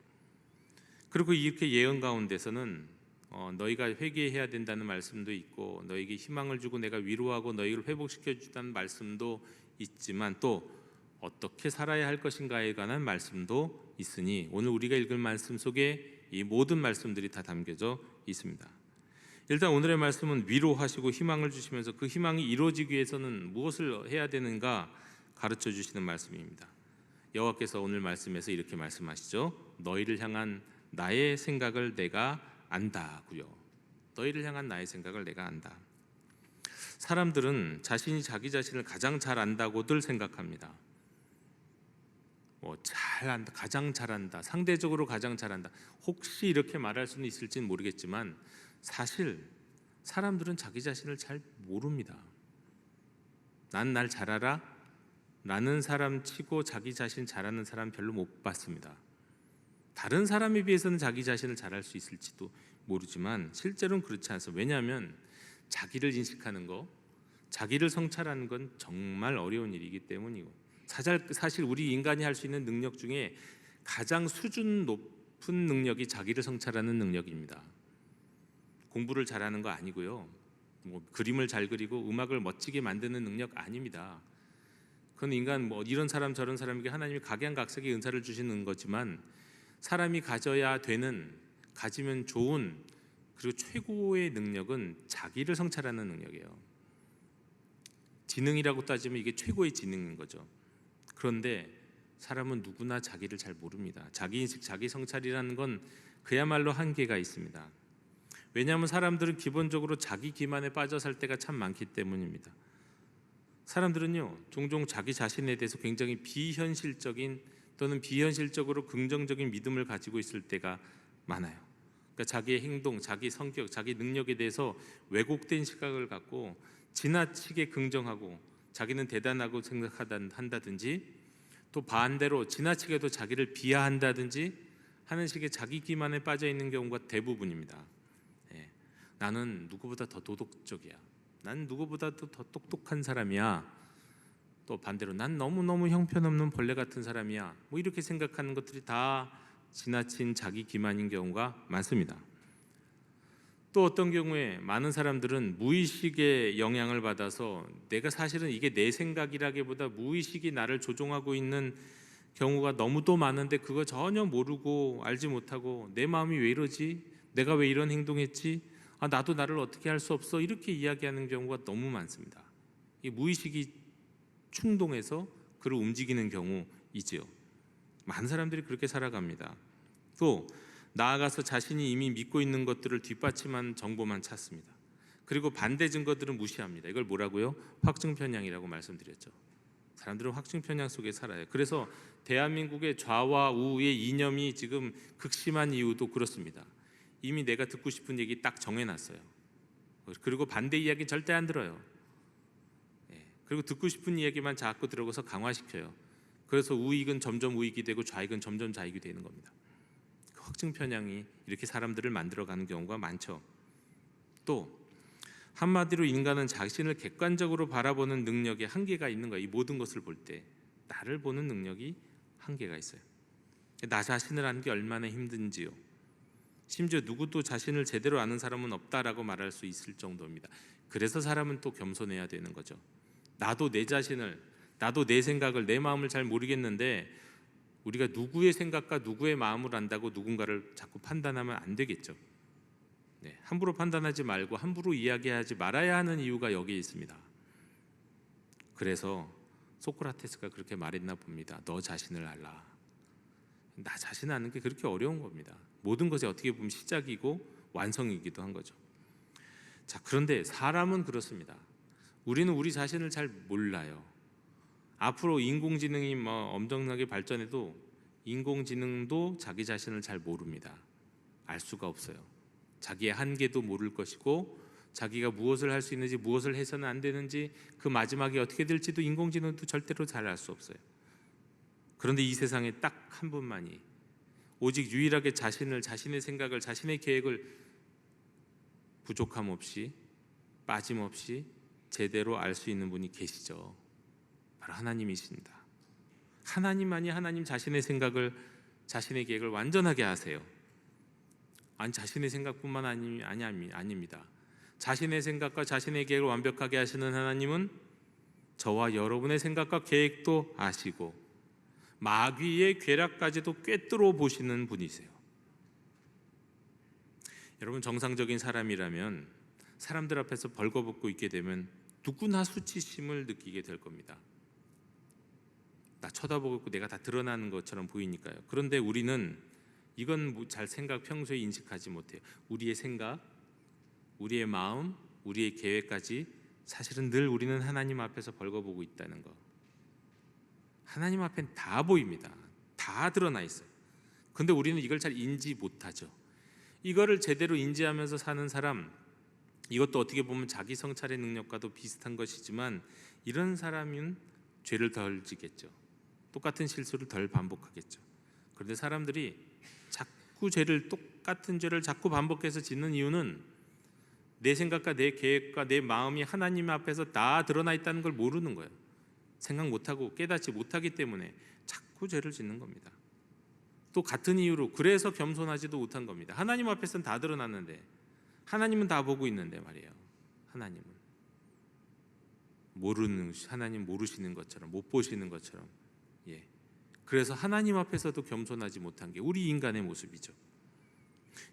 S1: 그리고 이렇게 예언 가운데서는 너희가 회개해야 된다는 말씀도 있고, 너희에게 희망을 주고 내가 위로하고 너희를 회복시켜 주다는 말씀도 있지만, 또 어떻게 살아야 할 것인가에 관한 말씀도 있으니 오늘 우리가 읽을 말씀 속에 이 모든 말씀들이 다 담겨져 있습니다. 일단 오늘의 말씀은 위로하시고 희망을 주시면서 그 희망이 이루어지기 위해서는 무엇을 해야 되는가 가르쳐 주시는 말씀입니다. 여호와께서 오늘 말씀에서 이렇게 말씀하시죠. 너희를 향한 나의 생각을 내가 안다고요. 너희를 향한 나의 생각을 내가 안다. 사람들은 자신이 자기 자신을 가장 잘 안다고들 생각합니다. 잘 안다, 가장 잘한다, 상대적으로 가장 잘한다. 혹시 이렇게 말할 수는 있을지는 모르겠지만 사실 사람들은 자기 자신을 잘 모릅니다. 난 날 잘 알아? 라는 사람 치고 자기 자신 잘하는 사람 별로 못 봤습니다. 다른 사람에 비해서는 자기 자신을 잘할 수 있을지도 모르지만 실제로는 그렇지 않습니다. 왜냐하면 자기를 인식하는 거, 자기를 성찰하는 건 정말 어려운 일이기 때문이고, 사실 우리 인간이 할 수 있는 능력 중에 가장 수준 높은 능력이 자기를 성찰하는 능력입니다. 공부를 잘하는 거 아니고요, 그림을 잘 그리고 음악을 멋지게 만드는 능력 아닙니다. 그건 인간 이런 사람 저런 사람에게 하나님이 각양각색의 은사를 주시는 거지만, 사람이 가져야 되는, 가지면 좋은 그리고 최고의 능력은 자기를 성찰하는 능력이에요. 지능이라고 따지면 이게 최고의 지능인 거죠. 그런데 사람은 누구나 자기를 잘 모릅니다. 자기 인식, 자기 성찰이라는 건 그야말로 한계가 있습니다. 왜냐하면 사람들은 기본적으로 자기 기만에 빠져 살 때가 참 많기 때문입니다. 사람들은요, 종종 자기 자신에 대해서 굉장히 비현실적인 또는 비현실적으로 긍정적인 믿음을 가지고 있을 때가 많아요. 그러니까 자기의 행동, 자기 성격, 자기 능력에 대해서 왜곡된 시각을 갖고 지나치게 긍정하고 자기는 대단하고 생각한다든지, 또 반대로 지나치게도 자기를 비하한다든지 하는 식의 자기 기만에 빠져 있는 경우가 대부분입니다. 나는 누구보다 더 도덕적이야. 난 누구보다도 더 똑똑한 사람이야. 또 반대로 난 너무너무 형편없는 벌레 같은 사람이야. 뭐 이렇게 생각하는 것들이 다 지나친 자기 기만인 경우가 많습니다. 또 어떤 경우에 많은 사람들은 무의식의 영향을 받아서 내가 사실은 이게 내 생각이라기보다 무의식이 나를 조종하고 있는 경우가 너무도 많은데 그거 전혀 모르고 알지 못하고 내 마음이 왜 이러지? 내가 왜 이런 행동했지? 나도 나를 어떻게 할 수 없어? 이렇게 이야기하는 경우가 너무 많습니다. 이 무의식이 충동해서 그를 움직이는 경우이지요. 많은 사람들이 그렇게 살아갑니다. 또 나아가서 자신이 이미 믿고 있는 것들을 뒷받침한 정보만 찾습니다. 그리고 반대 증거들은 무시합니다. 이걸 뭐라고요? 확증편향이라고 말씀드렸죠. 사람들은 확증편향 속에 살아요. 그래서 대한민국의 좌와 우의 이념이 지금 극심한 이유도 그렇습니다. 이미 내가 듣고 싶은 얘기 딱 정해놨어요. 그리고 반대 이야기 절대 안 들어요. 그리고 듣고 싶은 이야기만 자꾸 들어가서 강화시켜요. 그래서 우익은 점점 우익이 되고 좌익은 점점 좌익이 되는 겁니다. 그 확증 편향이 이렇게 사람들을 만들어가는 경우가 많죠. 또 한마디로 인간은 자신을 객관적으로 바라보는 능력에 한계가 있는 거예요. 이 모든 것을 볼 때 나를 보는 능력이 한계가 있어요. 나 자신을 아는 게 얼마나 힘든지요. 심지어 누구도 자신을 제대로 아는 사람은 없다라고 말할 수 있을 정도입니다. 그래서 사람은 또 겸손해야 되는 거죠. 나도 내 자신을, 나도 내 생각을, 내 마음을 잘 모르겠는데 우리가 누구의 생각과 누구의 마음을 안다고 누군가를 자꾸 판단하면 안 되겠죠. 함부로 판단하지 말고 함부로 이야기하지 말아야 하는 이유가 여기에 있습니다. 그래서 소크라테스가 그렇게 말했나 봅니다. 너 자신을 알라. 나 자신 아는 게 그렇게 어려운 겁니다. 모든 것이 어떻게 보면 시작이고 완성이기도 한 거죠. 자, 그런데 사람은 그렇습니다. 우리는 우리 자신을 잘 몰라요. 앞으로 인공지능이 엄청나게 발전해도 인공지능도 자기 자신을 잘 모릅니다. 알 수가 없어요. 자기의 한계도 모를 것이고 자기가 무엇을 할 수 있는지 무엇을 해서는 안 되는지 그 마지막에 어떻게 될지도 인공지능도 절대로 잘 알 수 없어요. 그런데 이 세상에 딱 한 분만이 오직 유일하게 자신을, 자신의 생각을, 자신의 계획을 부족함 없이 빠짐없이 제대로 알 수 있는 분이 계시죠. 바로 하나님이십니다. 하나님만이 하나님 자신의 생각을, 자신의 계획을 완전하게 하세요. 아니, 자신의 생각뿐만 아닙니다. 자신의 생각과 자신의 계획을 완벽하게 하시는 하나님은 저와 여러분의 생각과 계획도 아시고 마귀의 괴락까지도 꿰뚫어 보시는 분이세요. 여러분, 정상적인 사람이라면 사람들 앞에서 벌거벗고 있게 되면 누구나 수치심을 느끼게 될 겁니다. 나 쳐다보고 있고 내가 다 드러나는 것처럼 보이니까요. 그런데 우리는 이건 잘 평소에 인식하지 못해요. 우리의 생각, 우리의 마음, 우리의 계획까지 사실은 늘 우리는 하나님 앞에서 벌거보고 있다는 거. 하나님 앞엔 다 보입니다. 다 드러나 있어요. 근데 우리는 이걸 잘 인지 못하죠. 이거를 제대로 인지하면서 사는 사람, 이것도 어떻게 보면 자기 성찰의 능력과도 비슷한 것이지만 이런 사람은 죄를 덜 지겠죠. 똑같은 실수를 덜 반복하겠죠. 그런데 사람들이 똑같은 죄를 자꾸 반복해서 짓는 이유는 내 생각과 내 계획과 내 마음이 하나님 앞에서 다 드러나 있다는 걸 모르는 거예요. 생각 못하고 깨닫지 못하기 때문에 자꾸 죄를 짓는 겁니다. 또 같은 이유로 그래서 겸손하지도 못한 겁니다. 하나님 앞에서는 다 드러났는데, 하나님은 다 보고 있는데 말이에요. 하나님은 하나님 모르시는 것처럼, 못 보시는 것처럼. 그래서 하나님 앞에서도 겸손하지 못한 게 우리 인간의 모습이죠.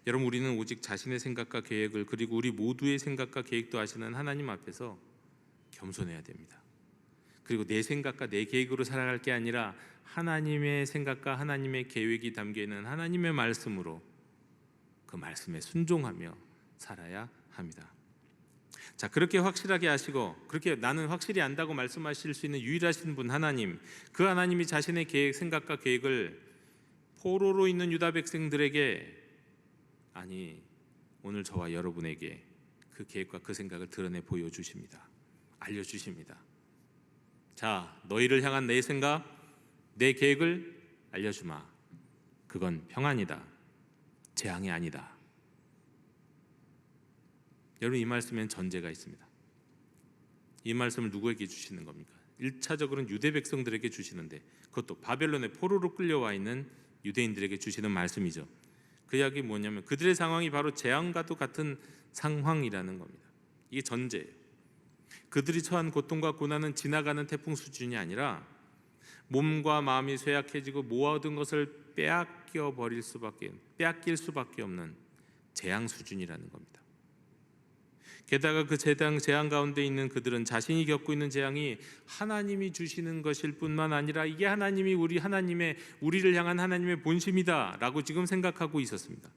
S1: 여러분, 우리는 오직 자신의 생각과 계획을, 그리고 우리 모두의 생각과 계획도 아시는 하나님 앞에서 겸손해야 됩니다. 그리고 내 생각과 내 계획으로 살아갈 게 아니라 하나님의 생각과 하나님의 계획이 담겨있는 하나님의 말씀으로 그 말씀에 순종하며 살아야 합니다. 자, 그렇게 확실하게 아시고 그렇게 나는 확실히 안다고 말씀하실 수 있는 유일하신 분 하나님, 그 하나님이 자신의 계획, 생각과 계획을 포로로 있는 유다 백성들에게, 아니 오늘 저와 여러분에게 그 계획과 그 생각을 드러내 보여주십니다. 알려주십니다. 자, 너희를 향한 내 생각, 내 계획을 알려주마. 그건 평안이다, 재앙이 아니다. 여러분, 이 말씀엔 전제가 있습니다. 이 말씀을 누구에게 주시는 겁니까? 1차적으로는 유대 백성들에게 주시는데, 그것도 바벨론의 포로로 끌려와 있는 유대인들에게 주시는 말씀이죠. 그 이야기 뭐냐면 그들의 상황이 바로 재앙과도 같은 상황이라는 겁니다. 이게 전제예요. 그들이 처한 고통과 고난은 지나가는 태풍 수준이 아니라 몸과 마음이 쇠약해지고 모아둔 것을 빼앗길 수밖에 없는 재앙 수준이라는 겁니다. 게다가 그 재앙 가운데 있는 그들은 자신이 겪고 있는 재앙이 하나님이 주시는 것일 뿐만 아니라 이게 우리를 향한 하나님의 본심이다라고 지금 생각하고 있었습니다.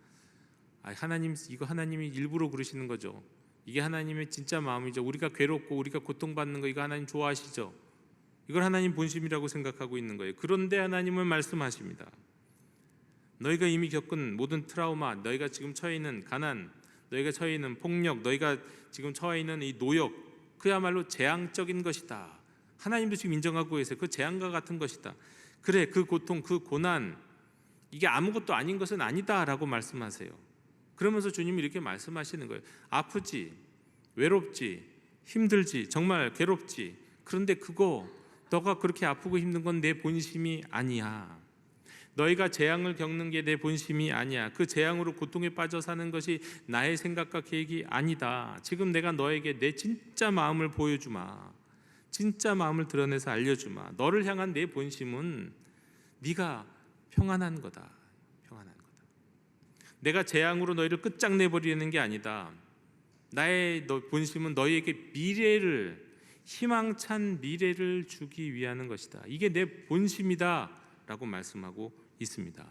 S1: 이거 하나님이 일부러 그러시는 거죠. 이게 하나님의 진짜 마음이죠. 우리가 괴롭고 우리가 고통받는 거 이거 하나님 좋아하시죠. 이걸 하나님 본심이라고 생각하고 있는 거예요. 그런데 하나님은 말씀하십니다. 너희가 이미 겪은 모든 트라우마, 너희가 지금 처해 있는 가난, 너희가 처해 있는 폭력, 너희가 지금 처해 있는 이 노역, 그야말로 재앙적인 것이다. 하나님도 지금 인정하고 계세요. 그 재앙과 같은 것이다. 그래, 그 고통, 그 고난, 이게 아무것도 아닌 것은 아니다라고 말씀하세요. 그러면서 주님이 이렇게 말씀하시는 거예요. 아프지, 외롭지, 힘들지, 정말 괴롭지. 그런데 너가 그렇게 아프고 힘든 건 내 본심이 아니야. 너희가 재앙을 겪는 게 내 본심이 아니야. 그 재앙으로 고통에 빠져 사는 것이 나의 생각과 계획이 아니다. 지금 내가 너에게 내 진짜 마음을 보여주마. 진짜 마음을 드러내서 알려주마. 너를 향한 내 본심은 네가 평안한 거다. 평안한 거다. 내가 재앙으로 너희를 끝장내버리는 게 아니다. 나의 본심은 너희에게 희망찬 미래를 주기 위한 것이다. 이게 내 본심이다 라고 말씀하고 있습니다.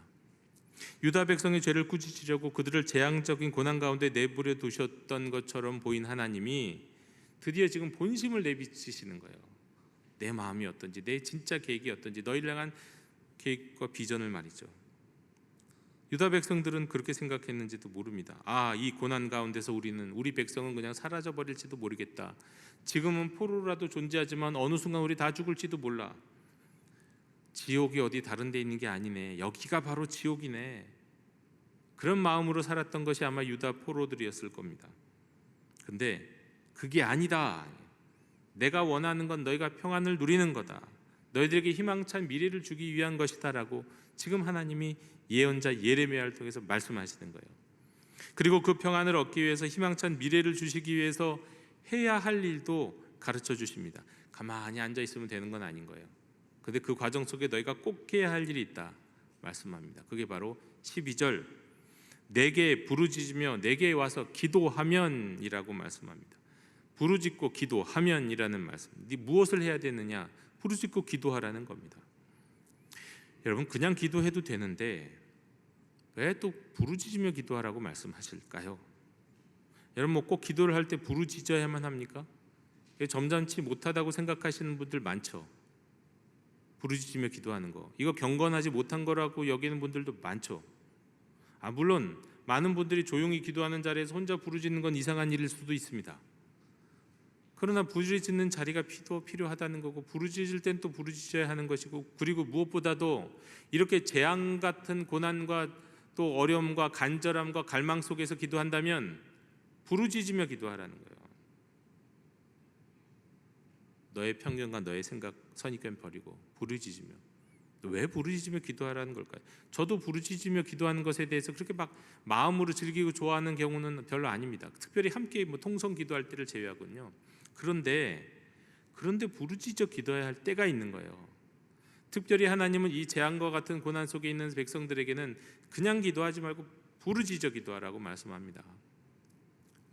S1: 유다 백성의 죄를 꾸짖으려고 그들을 재앙적인 고난 가운데 내버려 두셨던 것처럼 보인 하나님이 드디어 지금 본심을 내비치시는 거예요. 내 마음이 어떤지, 내 진짜 계획이 어떤지, 너희를 향한 계획과 비전을 말이죠. 유다 백성들은 그렇게 생각했는지도 모릅니다. 이 고난 가운데서 우리 백성은 그냥 사라져 버릴지도 모르겠다. 지금은 포로라도 존재하지만 어느 순간 우리 다 죽을지도 몰라. 지옥이 어디 다른 데 있는 게 아니네. 여기가 바로 지옥이네. 그런 마음으로 살았던 것이 아마 유다 포로들이었을 겁니다. 근데 그게 아니다. 내가 원하는 건 너희가 평안을 누리는 거다. 너희들에게 희망찬 미래를 주기 위한 것이다 라고 지금 하나님이 예언자 예레미야를 통해서 말씀하시는 거예요. 그리고 그 평안을 얻기 위해서 희망찬 미래를 주시기 위해서 해야 할 일도 가르쳐 주십니다. 가만히 앉아 있으면 되는 건 아닌 거예요. 근데 그 과정 속에 너희가 꼭 해야 할 일이 있다 말씀합니다. 그게 바로 12절 내게 부르짖으며 내게 와서 기도하면이라고 말씀합니다. 부르짖고 기도하면이라는 말씀. 네 무엇을 해야 되느냐? 부르짖고 기도하라는 겁니다. 여러분, 그냥 기도해도 되는데 왜 또 부르짖으며 기도하라고 말씀하실까요? 여러분, 꼭 기도를 할 때 부르짖어야만 합니까? 점잖지 못하다고 생각하시는 분들 많죠. 부르짖으며 기도하는 거, 이거 경건하지 못한 거라고 여기는 분들도 많죠. 물론 많은 분들이 조용히 기도하는 자리에서 혼자 부르짖는 건 이상한 일일 수도 있습니다. 그러나 부르짖는 자리가 필요하다는 거고, 부르짖을 땐 또 부르짖어야 하는 것이고, 그리고 무엇보다도 이렇게 재앙 같은 고난과 또 어려움과 간절함과 갈망 속에서 기도한다면 부르짖으며 기도하라는 거예요. 너의 편견과 너의 생각, 선입견 버리고 부르짖으며. 왜 부르짖으며 기도하라는 걸까요? 저도 부르짖으며 기도하는 것에 대해서 그렇게 막 마음으로 즐기고 좋아하는 경우는 별로 아닙니다. 특별히 함께 통성 기도할 때를 제외하군요. 그런데 부르짖어 기도해야 할 때가 있는 거예요. 특별히 하나님은 이 재앙과 같은 고난 속에 있는 백성들에게는 그냥 기도하지 말고 부르짖어 기도하라고 말씀합니다.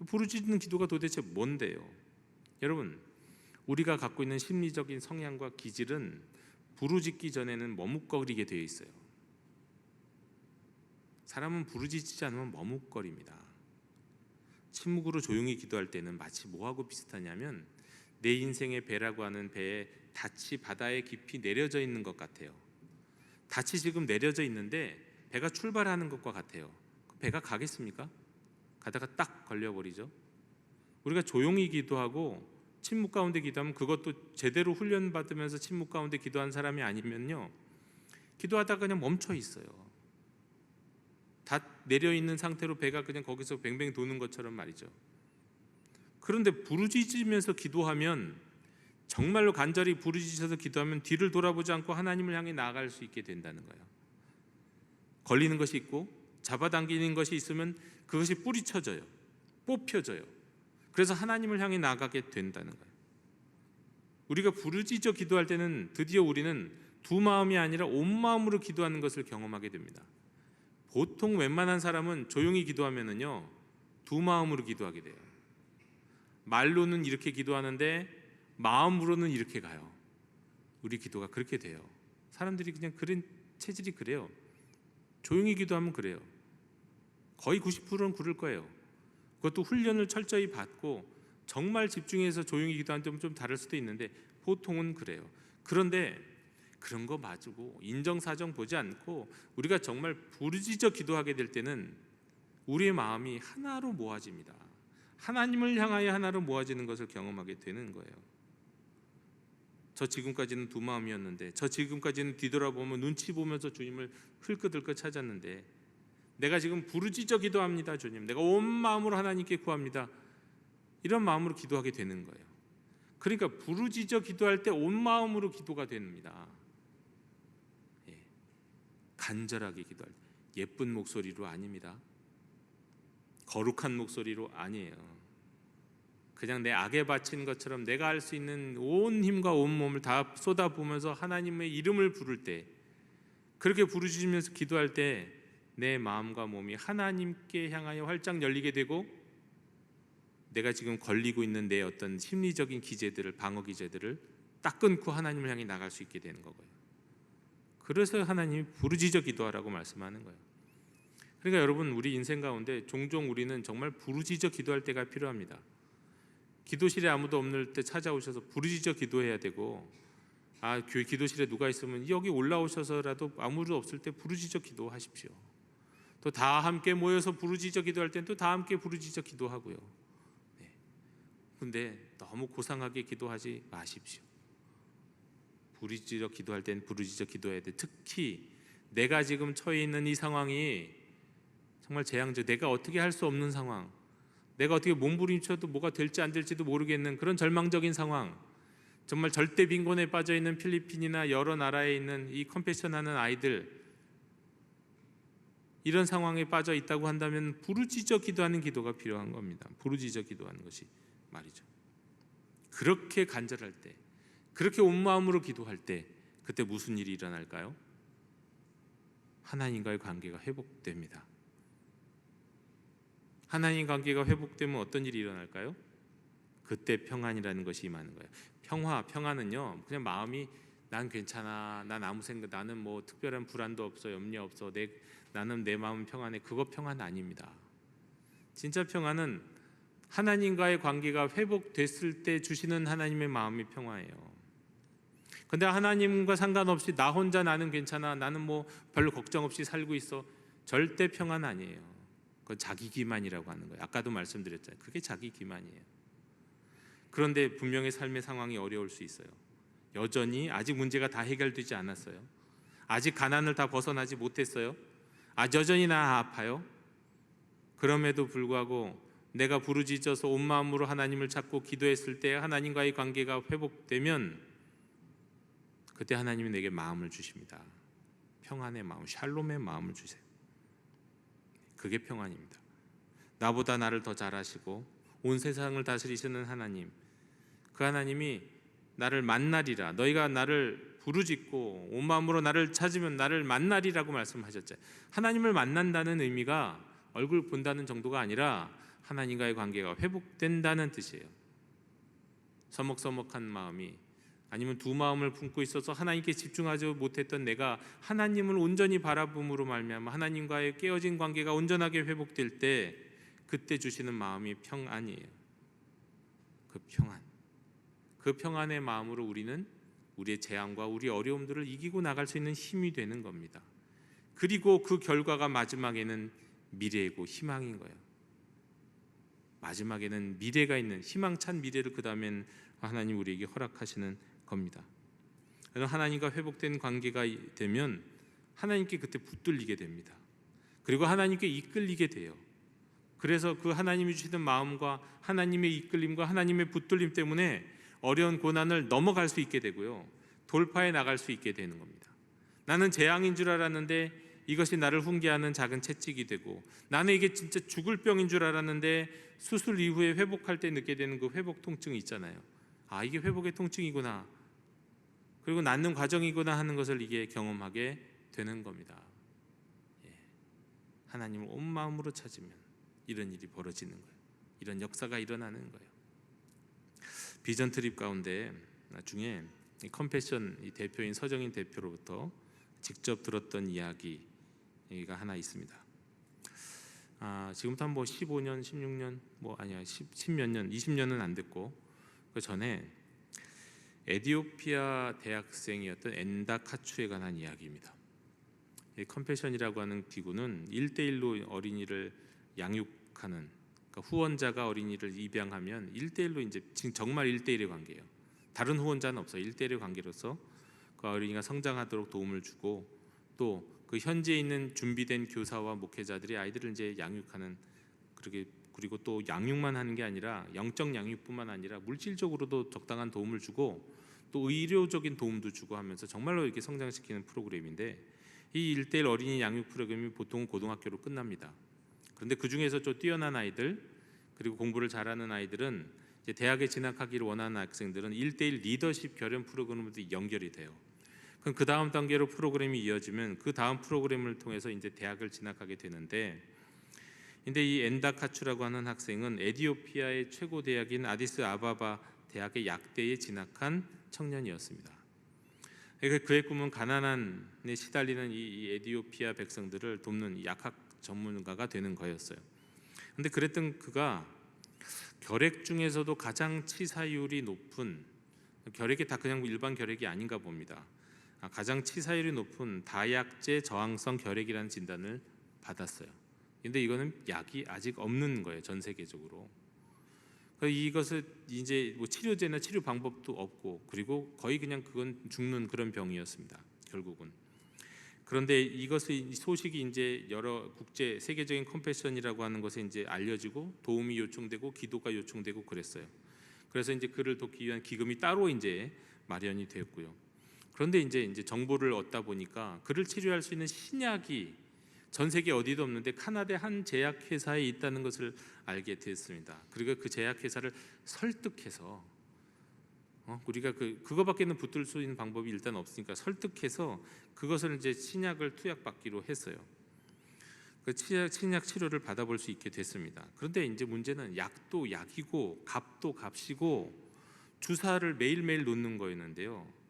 S1: 부르짖는 기도가 도대체 뭔데요? 여러분, 우리가 갖고 있는 심리적인 성향과 기질은 부르짖기 전에는 머뭇거리게 되어 있어요. 사람은 부르짖지 않으면 머뭇거립니다. 침묵으로 조용히 기도할 때는 마치 뭐하고 비슷하냐면 내 인생의 배라고 하는 배에 닻이 바다에 깊이 내려져 있는 것 같아요. 닻이 지금 내려져 있는데 배가 출발하는 것과 같아요. 배가 가겠습니까? 가다가 딱 걸려버리죠. 우리가 조용히 기도하고 침묵 가운데 기도하면, 그것도 제대로 훈련받으면서 침묵 가운데 기도한 사람이 아니면요, 기도하다가 그냥 멈춰 있어요. 다 내려 있는 상태로 배가 그냥 거기서 뱅뱅 도는 것처럼 말이죠. 그런데 부르짖으면서 기도하면, 정말로 간절히 부르짖어서 기도하면 뒤를 돌아보지 않고 하나님을 향해 나아갈 수 있게 된다는 거예요. 걸리는 것이 있고 잡아당기는 것이 있으면 그것이 뿌리쳐져요. 뽑혀져요. 그래서 하나님을 향해 나아가게 된다는 거예요. 우리가 부르짖어 기도할 때는 드디어 우리는 두 마음이 아니라 온 마음으로 기도하는 것을 경험하게 됩니다. 보통 웬만한 사람은 조용히 기도하면은요, 두 마음으로 기도하게 돼요. 말로는 이렇게 기도하는데 마음으로는 이렇게 가요. 우리 기도가 그렇게 돼요. 사람들이 그냥 그런 체질이 그래요. 조용히 기도하면 그래요. 거의 90%는 그럴 거예요. 그것도 훈련을 철저히 받고 정말 집중해서 조용히 기도하는 점 좀 다를 수도 있는데 보통은 그래요. 그런데 그런 거 마주고 인정사정 보지 않고 우리가 정말 부르짖어 기도하게 될 때는 우리의 마음이 하나로 모아집니다. 하나님을 향하여 하나로 모아지는 것을 경험하게 되는 거예요. 저 지금까지는 두 마음이었는데, 저 지금까지는 뒤돌아보면 눈치 보면서 주님을 흘끗흘끗 찾았는데, 내가 지금 부르짖어 기도합니다. 주님, 내가 온 마음으로 하나님께 구합니다. 이런 마음으로 기도하게 되는 거예요. 그러니까 부르짖어 기도할 때 온 마음으로 기도가 됩니다. 간절하게 기도할 때, 예쁜 목소리로 아닙니다. 거룩한 목소리로 아니에요. 그냥 내 악에 바친 것처럼 내가 할 수 있는 온 힘과 온 몸을 다 쏟아부으면서 하나님의 이름을 부를 때, 그렇게 부르짖으면서 기도할 때 내 마음과 몸이 하나님께 향하여 활짝 열리게 되고, 내가 지금 걸리고 있는 내 어떤 심리적인 기제들을, 방어 기제들을 딱 끊고 하나님을 향해 나갈 수 있게 되는 거고요. 그래서 하나님이 부르짖어 기도하라고 말씀하는 거예요. 그러니까 여러분, 우리 인생 가운데 종종 우리는 정말 부르짖어 기도할 때가 필요합니다. 기도실에 아무도 없는 때 찾아오셔서 부르짖어 기도해야 되고, 교회 기도실에 누가 있으면 여기 올라오셔서라도 아무도 없을 때 부르짖어 기도하십시오. 또 다 함께 모여서 부르짖어 기도할 때는 또 다 함께 부르짖어 기도하고요. 근데 너무 고상하게 기도하지 마십시오. 부르짖어 기도할 땐 부르짖어 기도해야 돼. 특히 내가 지금 처해 있는 이 상황이 정말 재앙적, 내가 어떻게 할 수 없는 상황, 내가 어떻게 몸부림쳐도 뭐가 될지 안 될지도 모르겠는 그런 절망적인 상황, 정말 절대 빈곤에 빠져 있는 필리핀이나 여러 나라에 있는 이 컴패션하는 아이들, 이런 상황에 빠져 있다고 한다면 부르짖어 기도하는 기도가 필요한 겁니다. 부르짖어 기도하는 것이 말이죠. 그렇게 간절할 때, 그렇게 온 마음으로 기도할 때, 그때 무슨 일이 일어날까요? 하나님과의 관계가 회복됩니다. 하나님 관계가 회복되면 어떤 일이 일어날까요? 그때 평안이라는 것이 임하는 거예요. 평안은요, 그냥 마음이 난 괜찮아, 난 아무 생각, 나는 뭐 특별한 불안도 없어, 염려 없어, 나는 내 마음 평안해. 그거 평안 아닙니다. 진짜 평안은 하나님과의 관계가 회복됐을 때 주시는 하나님의 마음이 평화예요. 근데 하나님과 상관없이 나 혼자 나는 괜찮아, 나는 뭐 별로 걱정 없이 살고 있어, 절대 평안 아니에요. 그건 자기 기만이라고 하는 거예요. 아까도 말씀드렸잖아요. 그게 자기 기만이에요. 그런데 분명히 삶의 상황이 어려울 수 있어요. 여전히 아직 문제가 다 해결되지 않았어요. 아직 가난을 다 벗어나지 못했어요. 여전히 나 아파요. 그럼에도 불구하고 내가 부르짖어서 온 마음으로 하나님을 찾고 기도했을 때 하나님과의 관계가 회복되면 그때 하나님이 내게 마음을 주십니다. 평안의 마음, 샬롬의 마음을 주세요. 그게 평안입니다. 나보다 나를 더 잘 아시고 온 세상을 다스리시는 하나님, 그 하나님이 나를 만나리라, 너희가 나를 부르짖고 온 마음으로 나를 찾으면 나를 만나리라고 말씀하셨죠. 하나님을 만난다는 의미가 얼굴 본다는 정도가 아니라 하나님과의 관계가 회복된다는 뜻이에요. 서먹서먹한 마음이, 아니면 두 마음을 품고 있어서 하나님께 집중하지 못했던 내가 하나님을 온전히 바라봄으로 말미암아 하나님과의 깨어진 관계가 온전하게 회복될 때 그때 주시는 마음이 평안이에요. 그 평안의 마음으로 우리는 우리의 재앙과 우리 어려움들을 이기고 나갈 수 있는 힘이 되는 겁니다. 그리고 그 결과가 마지막에는 미래이고 희망인 거예요. 마지막에는 미래가 있는 희망찬 미래를 그 다음엔 하나님 우리에게 허락하시는 겁니다. 그래서 하나님과 회복된 관계가 되면 하나님께 그때 붙들리게 됩니다. 그리고 하나님께 이끌리게 돼요. 그래서 그 하나님이 주시는 마음과 하나님의 이끌림과 하나님의 붙들림 때문에 어려운 고난을 넘어갈 수 있게 되고요, 돌파해 나갈 수 있게 되는 겁니다. 나는 재앙인 줄 알았는데 이것이 나를 훈계하는 작은 채찍이 되고, 나는 이게 진짜 죽을 병인 줄 알았는데 수술 이후에 회복할 때 느끼게 되는 그 회복 통증이 있잖아요. 아, 이게 회복의 통증이구나, 그리고 낫는 과정이구나 하는 것을 이게 경험하게 되는 겁니다. 하나님을 온 마음으로 찾으면 이런 일이 벌어지는 거예요. 이런 역사가 일어나는 거예요. 비전 트립 가운데 나중에 컴패션 이 대표인 서정인 대표로부터 직접 들었던 이야기가 하나 있습니다. 지금부터 뭐 15년, 16년, 뭐 아니야 10몇 년, 20년은 안 됐고, 그 전에 에티오피아 대학생이었던 엔다 카추에 관한 이야기입니다. 이 컴패션이라고 하는 기구는 1대1로 어린이를 양육하는, 그러니까 후원자가 어린이를 입양하면 1대1로 이제 지금 정말 1대1의 관계예요. 다른 후원자는 없어요. 1대1의 관계로서 그 어린이가 성장하도록 도움을 주고, 또 그 현지에 있는 준비된 교사와 목회자들이 아이들을 이제 양육하는, 그리고 또 양육만 하는 게 아니라 영적 양육뿐만 아니라 물질적으로도 적당한 도움을 주고 또 의료적인 도움도 주고 하면서 정말로 이렇게 성장시키는 프로그램인데, 이 1대1 어린이 양육 프로그램이 보통 고등학교로 끝납니다. 그런데 그 중에서 좀 뛰어난 아이들, 그리고 공부를 잘하는 아이들은 이제 대학에 진학하기를 원하는 학생들은 1대1 리더십 결연 프로그램으로 연결이 돼요. 그럼 그 다음 단계로 프로그램이 이어지면 그 다음 프로그램을 통해서 이제 대학을 진학하게 되는데, 근데 이 엔다카추라고 하는 학생은 에티오피아의 최고 대학인 아디스 아바바 대학의 약대에 진학한 청년이었습니다. 그의 꿈은 가난함에 시달리는 이 에티오피아 백성들을 돕는 약학 전문가가 되는 거였어요. 근데 그랬던 그가 결핵 중에서도 가장 치사율이 높은, 결핵이 다 그냥 일반 결핵이 아닌가 봅니다. 가장 치사율이 높은 다약제 저항성 결핵이라는 진단을 받았어요. 근데 이거는 약이 아직 없는 거예요, 전 세계적으로. 이것을 이제 뭐 치료제나 치료 방법도 없고, 그리고 거의 그냥 그건 죽는 그런 병이었습니다, 결국은. 그런데 이것의 소식이 이제 여러 국제 세계적인 컴패션이라고 하는 것에 이제 알려지고 도움이 요청되고 기도가 요청되고 그랬어요. 그래서 이제 그를 돕기 위한 기금이 따로 이제 마련이 되었고요. 그런데 이제 정보를 얻다 보니까 그를 치료할 수 있는 신약이 전 세계 어디도 없는데 카나다의 한 제약회사에 있다는 것을 알게 됐습니다. 그리고 그 제약회사를 설득해서, 우리가 그거밖에는 붙들 수 있는 방법이 일단 없으니까 설득해서 그것을 이제 신약을 투약받기로 했어요. 그 신약 치료를 받아볼 수 있게 됐습니다. 그런데 이제 문제는 약도 약이고 값도 값이고 주사를 매일매일 놓는 거였는데요.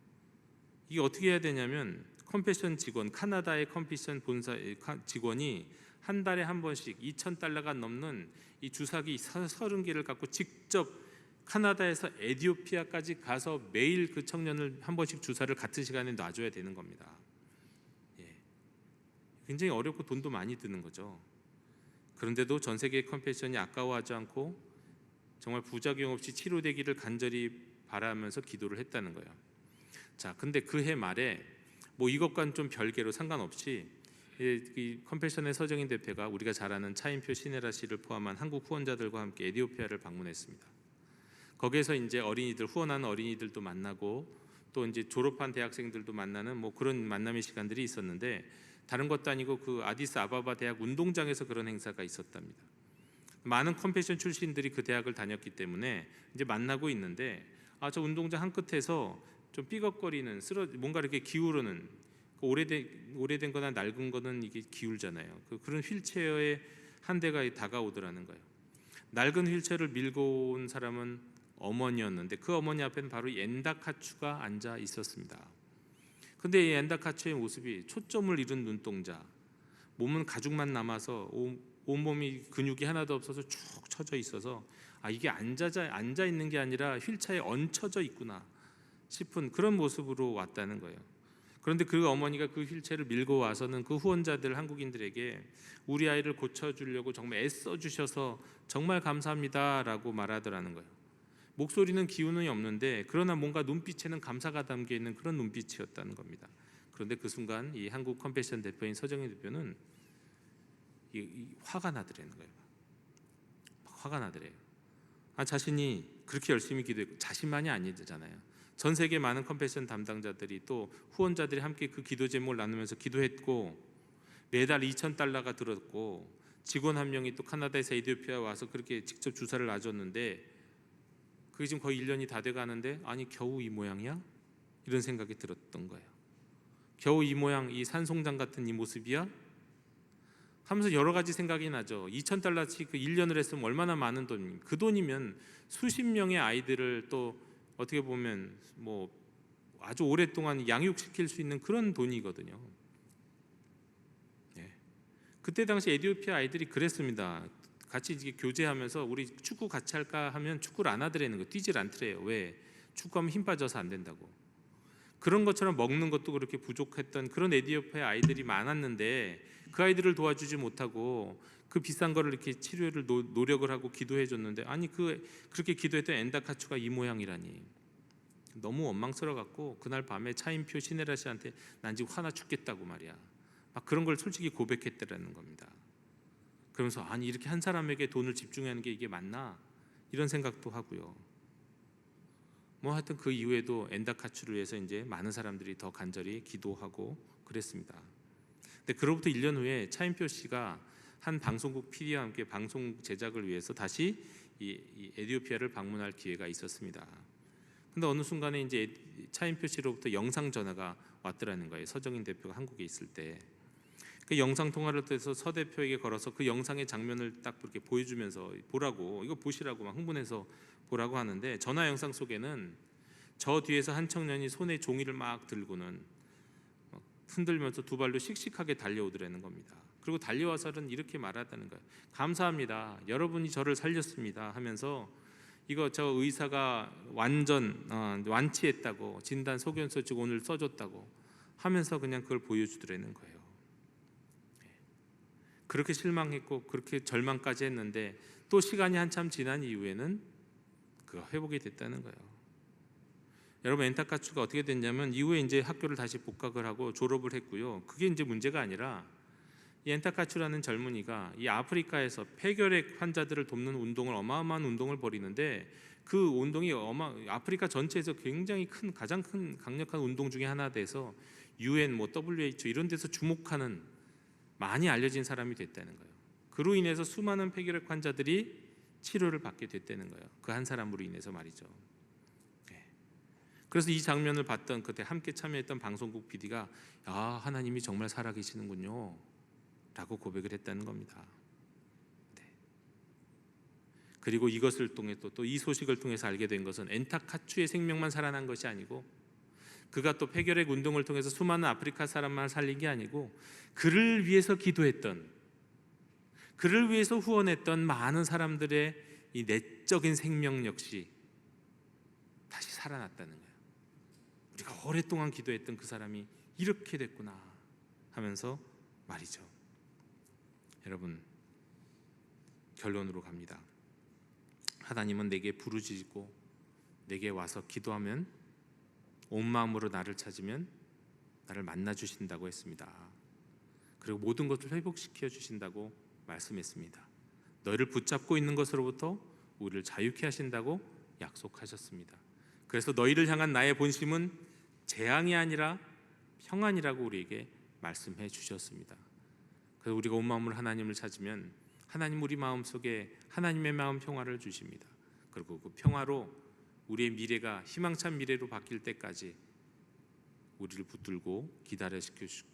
S1: 이게 어떻게 해야 되냐면, 컴패션 직원, 카나다의 컴패션 본사 직원이 한 달에 한 번씩 $2,000가 넘는 이 주사기 30개를 갖고 직접 카나다에서 에티오피아까지 가서 매일 그 청년을 한 번씩 주사를 같은 시간에 놔줘야 되는 겁니다. 굉장히 어렵고 돈도 많이 드는 거죠. 그런데도 전 세계 컴패션이 아까워하지 않고 정말 부작용 없이 치료되기를 간절히 바라면서 기도를 했다는 거예요. 자, 근데 그 해 말에 뭐 이것과는 좀 별개로 상관없이 이 컴패션의 서정인 대표가 우리가 잘 아는 차인표 시네라 씨를 포함한 한국 후원자들과 함께 에티오피아를 방문했습니다. 거기에서 이제 어린이들, 후원하는 어린이들도 만나고 또 이제 졸업한 대학생들도 만나는 뭐 그런 만남의 시간들이 있었는데, 다른 것도 아니고 그 아디스 아바바 대학 운동장에서 그런 행사가 있었답니다. 많은 컴패션 출신들이 그 대학을 다녔기 때문에 이제 만나고 있는데, 저 운동장 한 끝에서 좀 삐걱거리는, 뭔가 이렇게 기울어는, 오래된 거나 낡은 거는 이게 기울잖아요. 그런 휠체어에 한 대가 다가오더라는 거예요. 낡은 휠체어를 밀고 온 사람은 어머니였는데 그 어머니 앞에는 바로 이 엔다카추가 앉아 있었습니다. 근데 이 엔다카추의 모습이 초점을 잃은 눈동자, 몸은 가죽만 남아서 온몸이 근육이 하나도 없어서 쭉 처져 있어서 이게 앉아 있는 게 아니라 휠체어에 얹혀져 있구나 싶은 그런 모습으로 왔다는 거예요. 그런데 그 어머니가 그 휠체어를 밀고 와서는 그 후원자들 한국인들에게 우리 아이를 고쳐주려고 정말 애써 주셔서 정말 감사합니다라고 말하더라는 거예요. 목소리는 기운이 없는데 그러나 뭔가 눈빛에는 감사가 담겨 있는 그런 눈빛이었다는 겁니다. 그런데 그 순간 이 한국 컴패션 대표인 서정희 대표는 화가 나더라는 거예요. 화가 나더래요. 자신이 그렇게 열심히 기도했고, 자신만이 아니잖아요. 전 세계 많은 컴패션 담당자들이 또 후원자들이 함께 그 기도 제목을 나누면서 기도했고, 매달 $2,000가 들었고, 직원 한 명이 또 카나다에서 에티오피아에 와서 그렇게 직접 주사를 놔줬는데 그게 지금 거의 1년이 다 돼가는데 겨우 이 모양이야? 이런 생각이 들었던 거예요. 겨우 이 모양, 이 산송장 같은 이 모습이야? 하면서 여러 가지 생각이 나죠. $2,000씩 그 1년을 했으면 얼마나 많은 돈입니까? 그 돈이면 수십 명의 아이들을 또 어떻게 보면 뭐 아주 오랫동안 양육시킬 수 있는 그런 돈이거든요. 그때 당시 에티오피아 아이들이 그랬습니다. 같이 이제 교제하면서 우리 축구 같이 할까 하면 축구를 안 하더라는 거, 뛰질 않더래요. 왜? 축구하면 힘 빠져서 안 된다고. 그런 것처럼 먹는 것도 그렇게 부족했던 그런 에티오피아 아이들이 많았는데 그 아이들을 도와주지 못하고 그 비싼 거를 이렇게 치료를 노력을 하고 기도해 줬는데 그렇게 기도했던 엔다카추가 이 모양이라니 너무 원망스러워 갖고 그날 밤에 차인표 시네라 씨한테 난 지금 화나 죽겠다고 말이야. 막 그런 걸 솔직히 고백했더라는 겁니다. 그러면서 이렇게 한 사람에게 돈을 집중하는 게 이게 맞나? 이런 생각도 하고요. 뭐 하여튼 그 이후에도 엔다카추를 위해서 이제 많은 사람들이 더 간절히 기도하고 그랬습니다. 근데 그로부터 1년 후에 차인표 씨가 한 방송국 PD와 함께 방송 제작을 위해서 다시 이 에티오피아를 방문할 기회가 있었습니다. 근데 어느 순간에 이제 차인표 씨로부터 영상 전화가 왔더라는 거예요. 서정인 대표가 한국에 있을 때. 그 영상 통화를 통해서 서 대표에게 걸어서 그 영상의 장면을 딱 이렇게 보여주면서 보라고, 이거 보시라고 막 흥분해서 보라고 하는데, 전화 영상 속에는 저 뒤에서 한 청년이 손에 종이를 막 들고는 흔들면서 두 발로 씩씩하게 달려오더라는 겁니다. 그리고 달려와서는 이렇게 말하다는 거예요. 감사합니다. 여러분이 저를 살렸습니다. 하면서 이거 저 의사가 완전 완치했다고, 진단 소견서지 오늘 써줬다고 하면서 그냥 그걸 보여주더라는 거예요. 그렇게 실망했고 그렇게 절망까지 했는데 또 시간이 한참 지난 이후에는 그가 회복이 됐다는 거예요. 여러분, 엔다카추가 어떻게 됐냐면 이후에 이제 학교를 다시 복학을 하고 졸업을 했고요. 그게 이제 문제가 아니라 이 엔다카추라는 젊은이가 이 아프리카에서 폐결핵 환자들을 돕는 운동을, 어마어마한 운동을 벌이는데 그 운동이 아프리카 전체에서 굉장히 가장 큰 강력한 운동 중에 하나 돼서 UN, WHO 이런 데서 주목하는, 많이 알려진 사람이 됐다는 거예요. 그로 인해서 수많은 폐결핵 환자들이 치료를 받게 됐다는 거예요. 그 한 사람으로 인해서 말이죠. 그래서 이 장면을 봤던 그때 함께 참여했던 방송국 PD가 하나님이 정말 살아계시는군요 라고 고백을 했다는 겁니다. 그리고 이것을 통해 또 이 소식을 통해서 알게 된 것은 엔다카추의 생명만 살아난 것이 아니고 그가 또 폐결핵 운동을 통해서 수많은 아프리카 사람만 살린 게 아니고 그를 위해서 기도했던, 그를 위해서 후원했던 많은 사람들의 이 내적인 생명 역시 다시 살아났다는 거예요. 우리가 오랫동안 기도했던 그 사람이 이렇게 됐구나 하면서 말이죠. 여러분, 결론으로 갑니다. 하나님은 내게 부르짖고 내게 와서 기도하면, 온 마음으로 나를 찾으면 나를 만나 주신다고 했습니다. 그리고 모든 것을 회복시켜 주신다고 말씀했습니다. 너희를 붙잡고 있는 것으로부터 우리를 자유케 하신다고 약속하셨습니다. 그래서 너희를 향한 나의 본심은 재앙이 아니라 평안이라고 우리에게 말씀해 주셨습니다. 그래서 우리가 온 마음으로 하나님을 찾으면 하나님 우리 마음속에 하나님의 마음 평화를 주십니다. 그리고 그 평화로 우리의 미래가 희망찬 미래로 바뀔 때까지 우리를 붙들고 기다려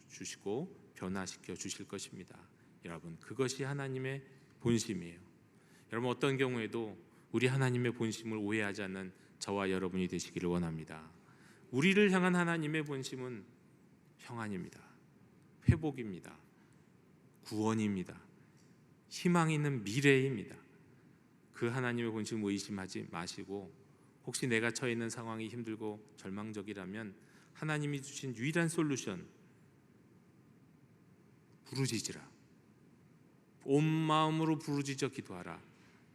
S1: 주시고 변화시켜 주실 것입니다. 여러분, 그것이 하나님의 본심이에요. 여러분, 어떤 경우에도 우리 하나님의 본심을 오해하지 않는 저와 여러분이 되시기를 원합니다. 우리를 향한 하나님의 본심은 평안입니다. 회복입니다. 구원입니다. 희망 있는 미래입니다. 그 하나님의 본심을 의심하지 마시고, 혹시 내가 처해 있는 상황이 힘들고 절망적이라면 하나님이 주신 유일한 솔루션, 부르짖으라, 온 마음으로 부르짖어 기도하라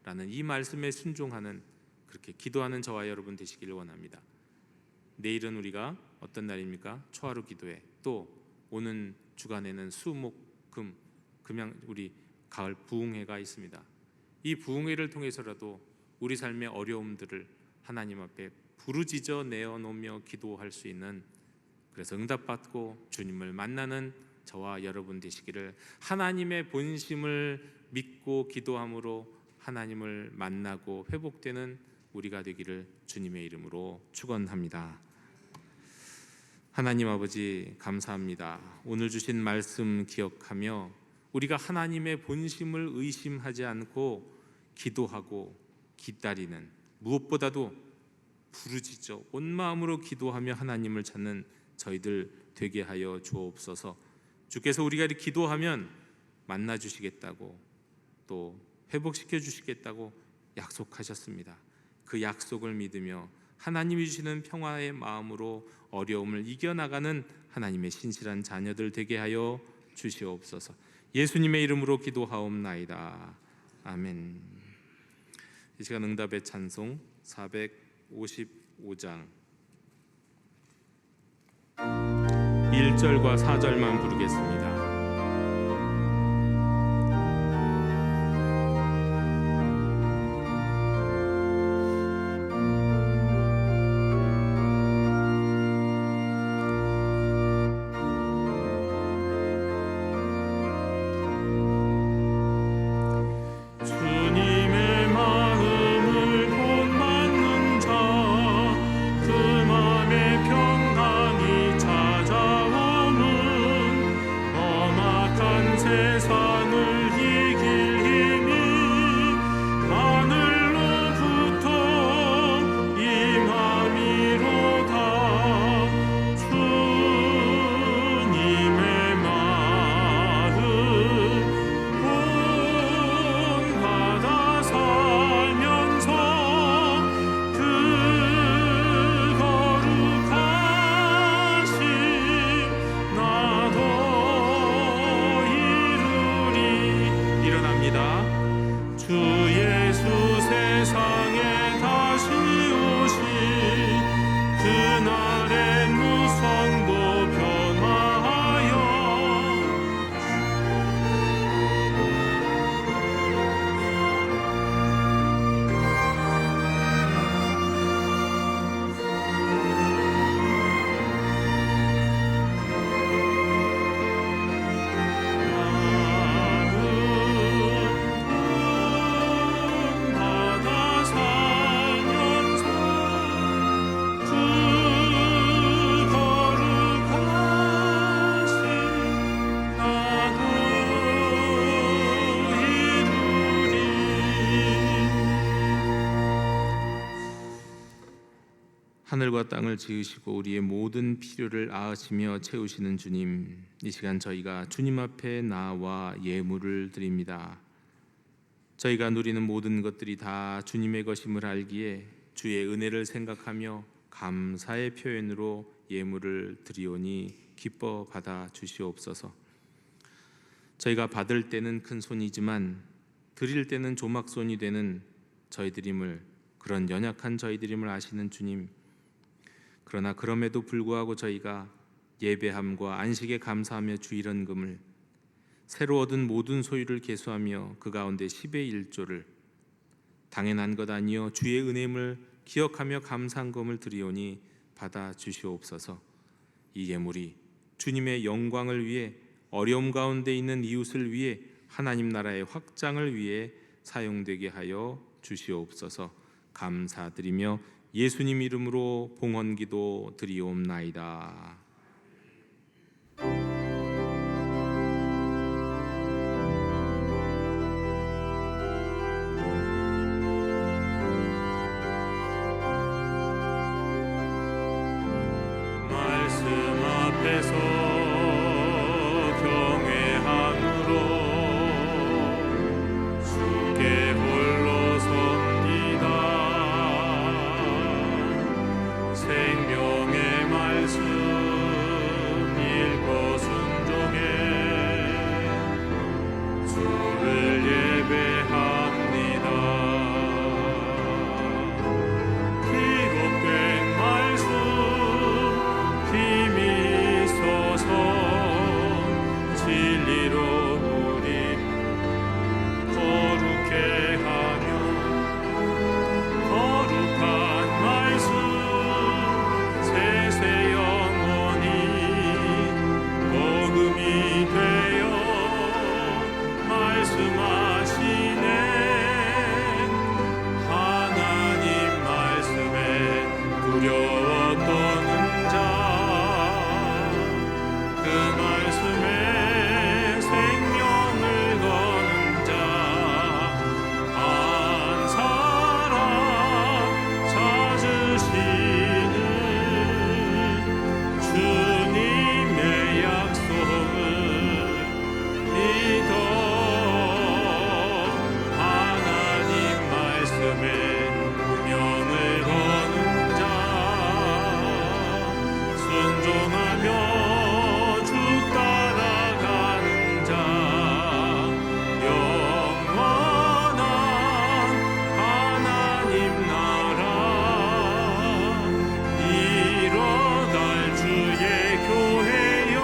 S1: 라는 이 말씀에 순종하는, 그렇게 기도하는 저와 여러분 되시기를 원합니다. 내일은 우리가 어떤 날입니까? 초하루 기도회, 또 오는 주간에는 수, 목, 금, 금양 우리 가을 부흥회가 있습니다. 이 부흥회를 통해서라도 우리 삶의 어려움들을 하나님 앞에 부르짖어 내어놓으며 기도할 수 있는, 그래서 응답받고 주님을 만나는 저와 여러분 되시기를, 하나님의 본심을 믿고 기도함으로 하나님을 만나고 회복되는 우리가 되기를 주님의 이름으로 축원합니다. 하나님 아버지, 감사합니다. 오늘 주신 말씀 기억하며 우리가 하나님의 본심을 의심하지 않고 기도하고 기다리는, 무엇보다도 부르짖어 온 마음으로 기도하며 하나님을 찾는 저희들 되게 하여 주옵소서. 주께서 우리가 이렇게 기도하면 만나 주시겠다고, 또 회복시켜 주시겠다고 약속하셨습니다. 그 약속을 믿으며 하나님이 주시는 평화의 마음으로 어려움을 이겨나가는 하나님의 신실한 자녀들 되게 하여 주시옵소서. 예수님의 이름으로 기도하옵나이다. 아멘. 이 시간 응답의 찬송 455장 1절과 4절만 부르겠습니다.
S2: 주님의 마음을 본받는 자, 그 맘에 평강이 찾아오는, 험악한 세상을 이길 힘이 하늘로부터 임함이로다. 주님의 마음 본받아 살면서 그 거룩하심 나도 이루리. 일어납니다. 주 예수 세상에 다시 오시, 그날의 무성도 변화하여 받아 살면서 그 거룩하심 나도 이루리.
S1: 하늘과 땅을 지으시고 우리의 모든 필요를 아으시며 채우시는 주님, 이 시간 저희가 주님 앞에 나와 예물을 드립니다. 저희가 누리는 모든 것들이 다 주님의 것임을 알기에 주의 은혜를 생각하며 감사의 표현으로 예물을 드리오니 기뻐 받아 주시옵소서. 저희가 받을 때는 큰 손이지만 드릴 때는 조막손이 되는 저희들임을, 그런 연약한 저희들임을 아시는 주님, 그러나 그럼에도 불구하고 저희가 예배함과 안식에 감사하며 주 일헌금을, 새로 얻은 모든 소유를 계수하며 그 가운데 10의 1조를 당연한 것 아니요 주의 은혜임을 기억하며 감사한금을 드리오니 받아 주시옵소서. 이 예물이 주님의 영광을 위해, 어려움 가운데 있는 이웃을 위해, 하나님 나라의 확장을 위해 사용되게 하여 주시옵소서. 감사드리며 예수님 이름으로 봉헌기도 드리옵나이다.
S2: 앞에서 경외함으로 주께 홀로 섭니다. 생명의 말씀 읽고 순종해 주를 예배합니다. 기록된 말씀 힘이 있어서 진리로 우리 거룩해 하며 거룩한 말씀 세세 영원히 복음이 되어 말씀하시네. 하나님 말씀에 두려워 떠는 자 그 말씀에 생명을 거는 자 한 사람 찾으시는 주님의 약속을 믿어 하나님 말씀에 운명을 거는 자 순종하며 주 따라가는 자 영원한 하나님 나라 이뤄갈 주의 교회여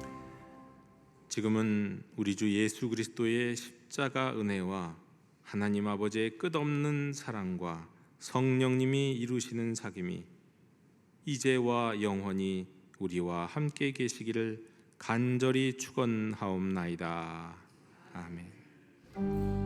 S2: 일어나라
S1: 지금은 우리 주 예수 그리스도의 십자가 은혜와 하나님 아버지의 끝없는 사랑과 성령님이 이루시는 사귐이 이제와 영원히 우리와 함께 계시기를 간절히 축원하옵나이다. 아멘.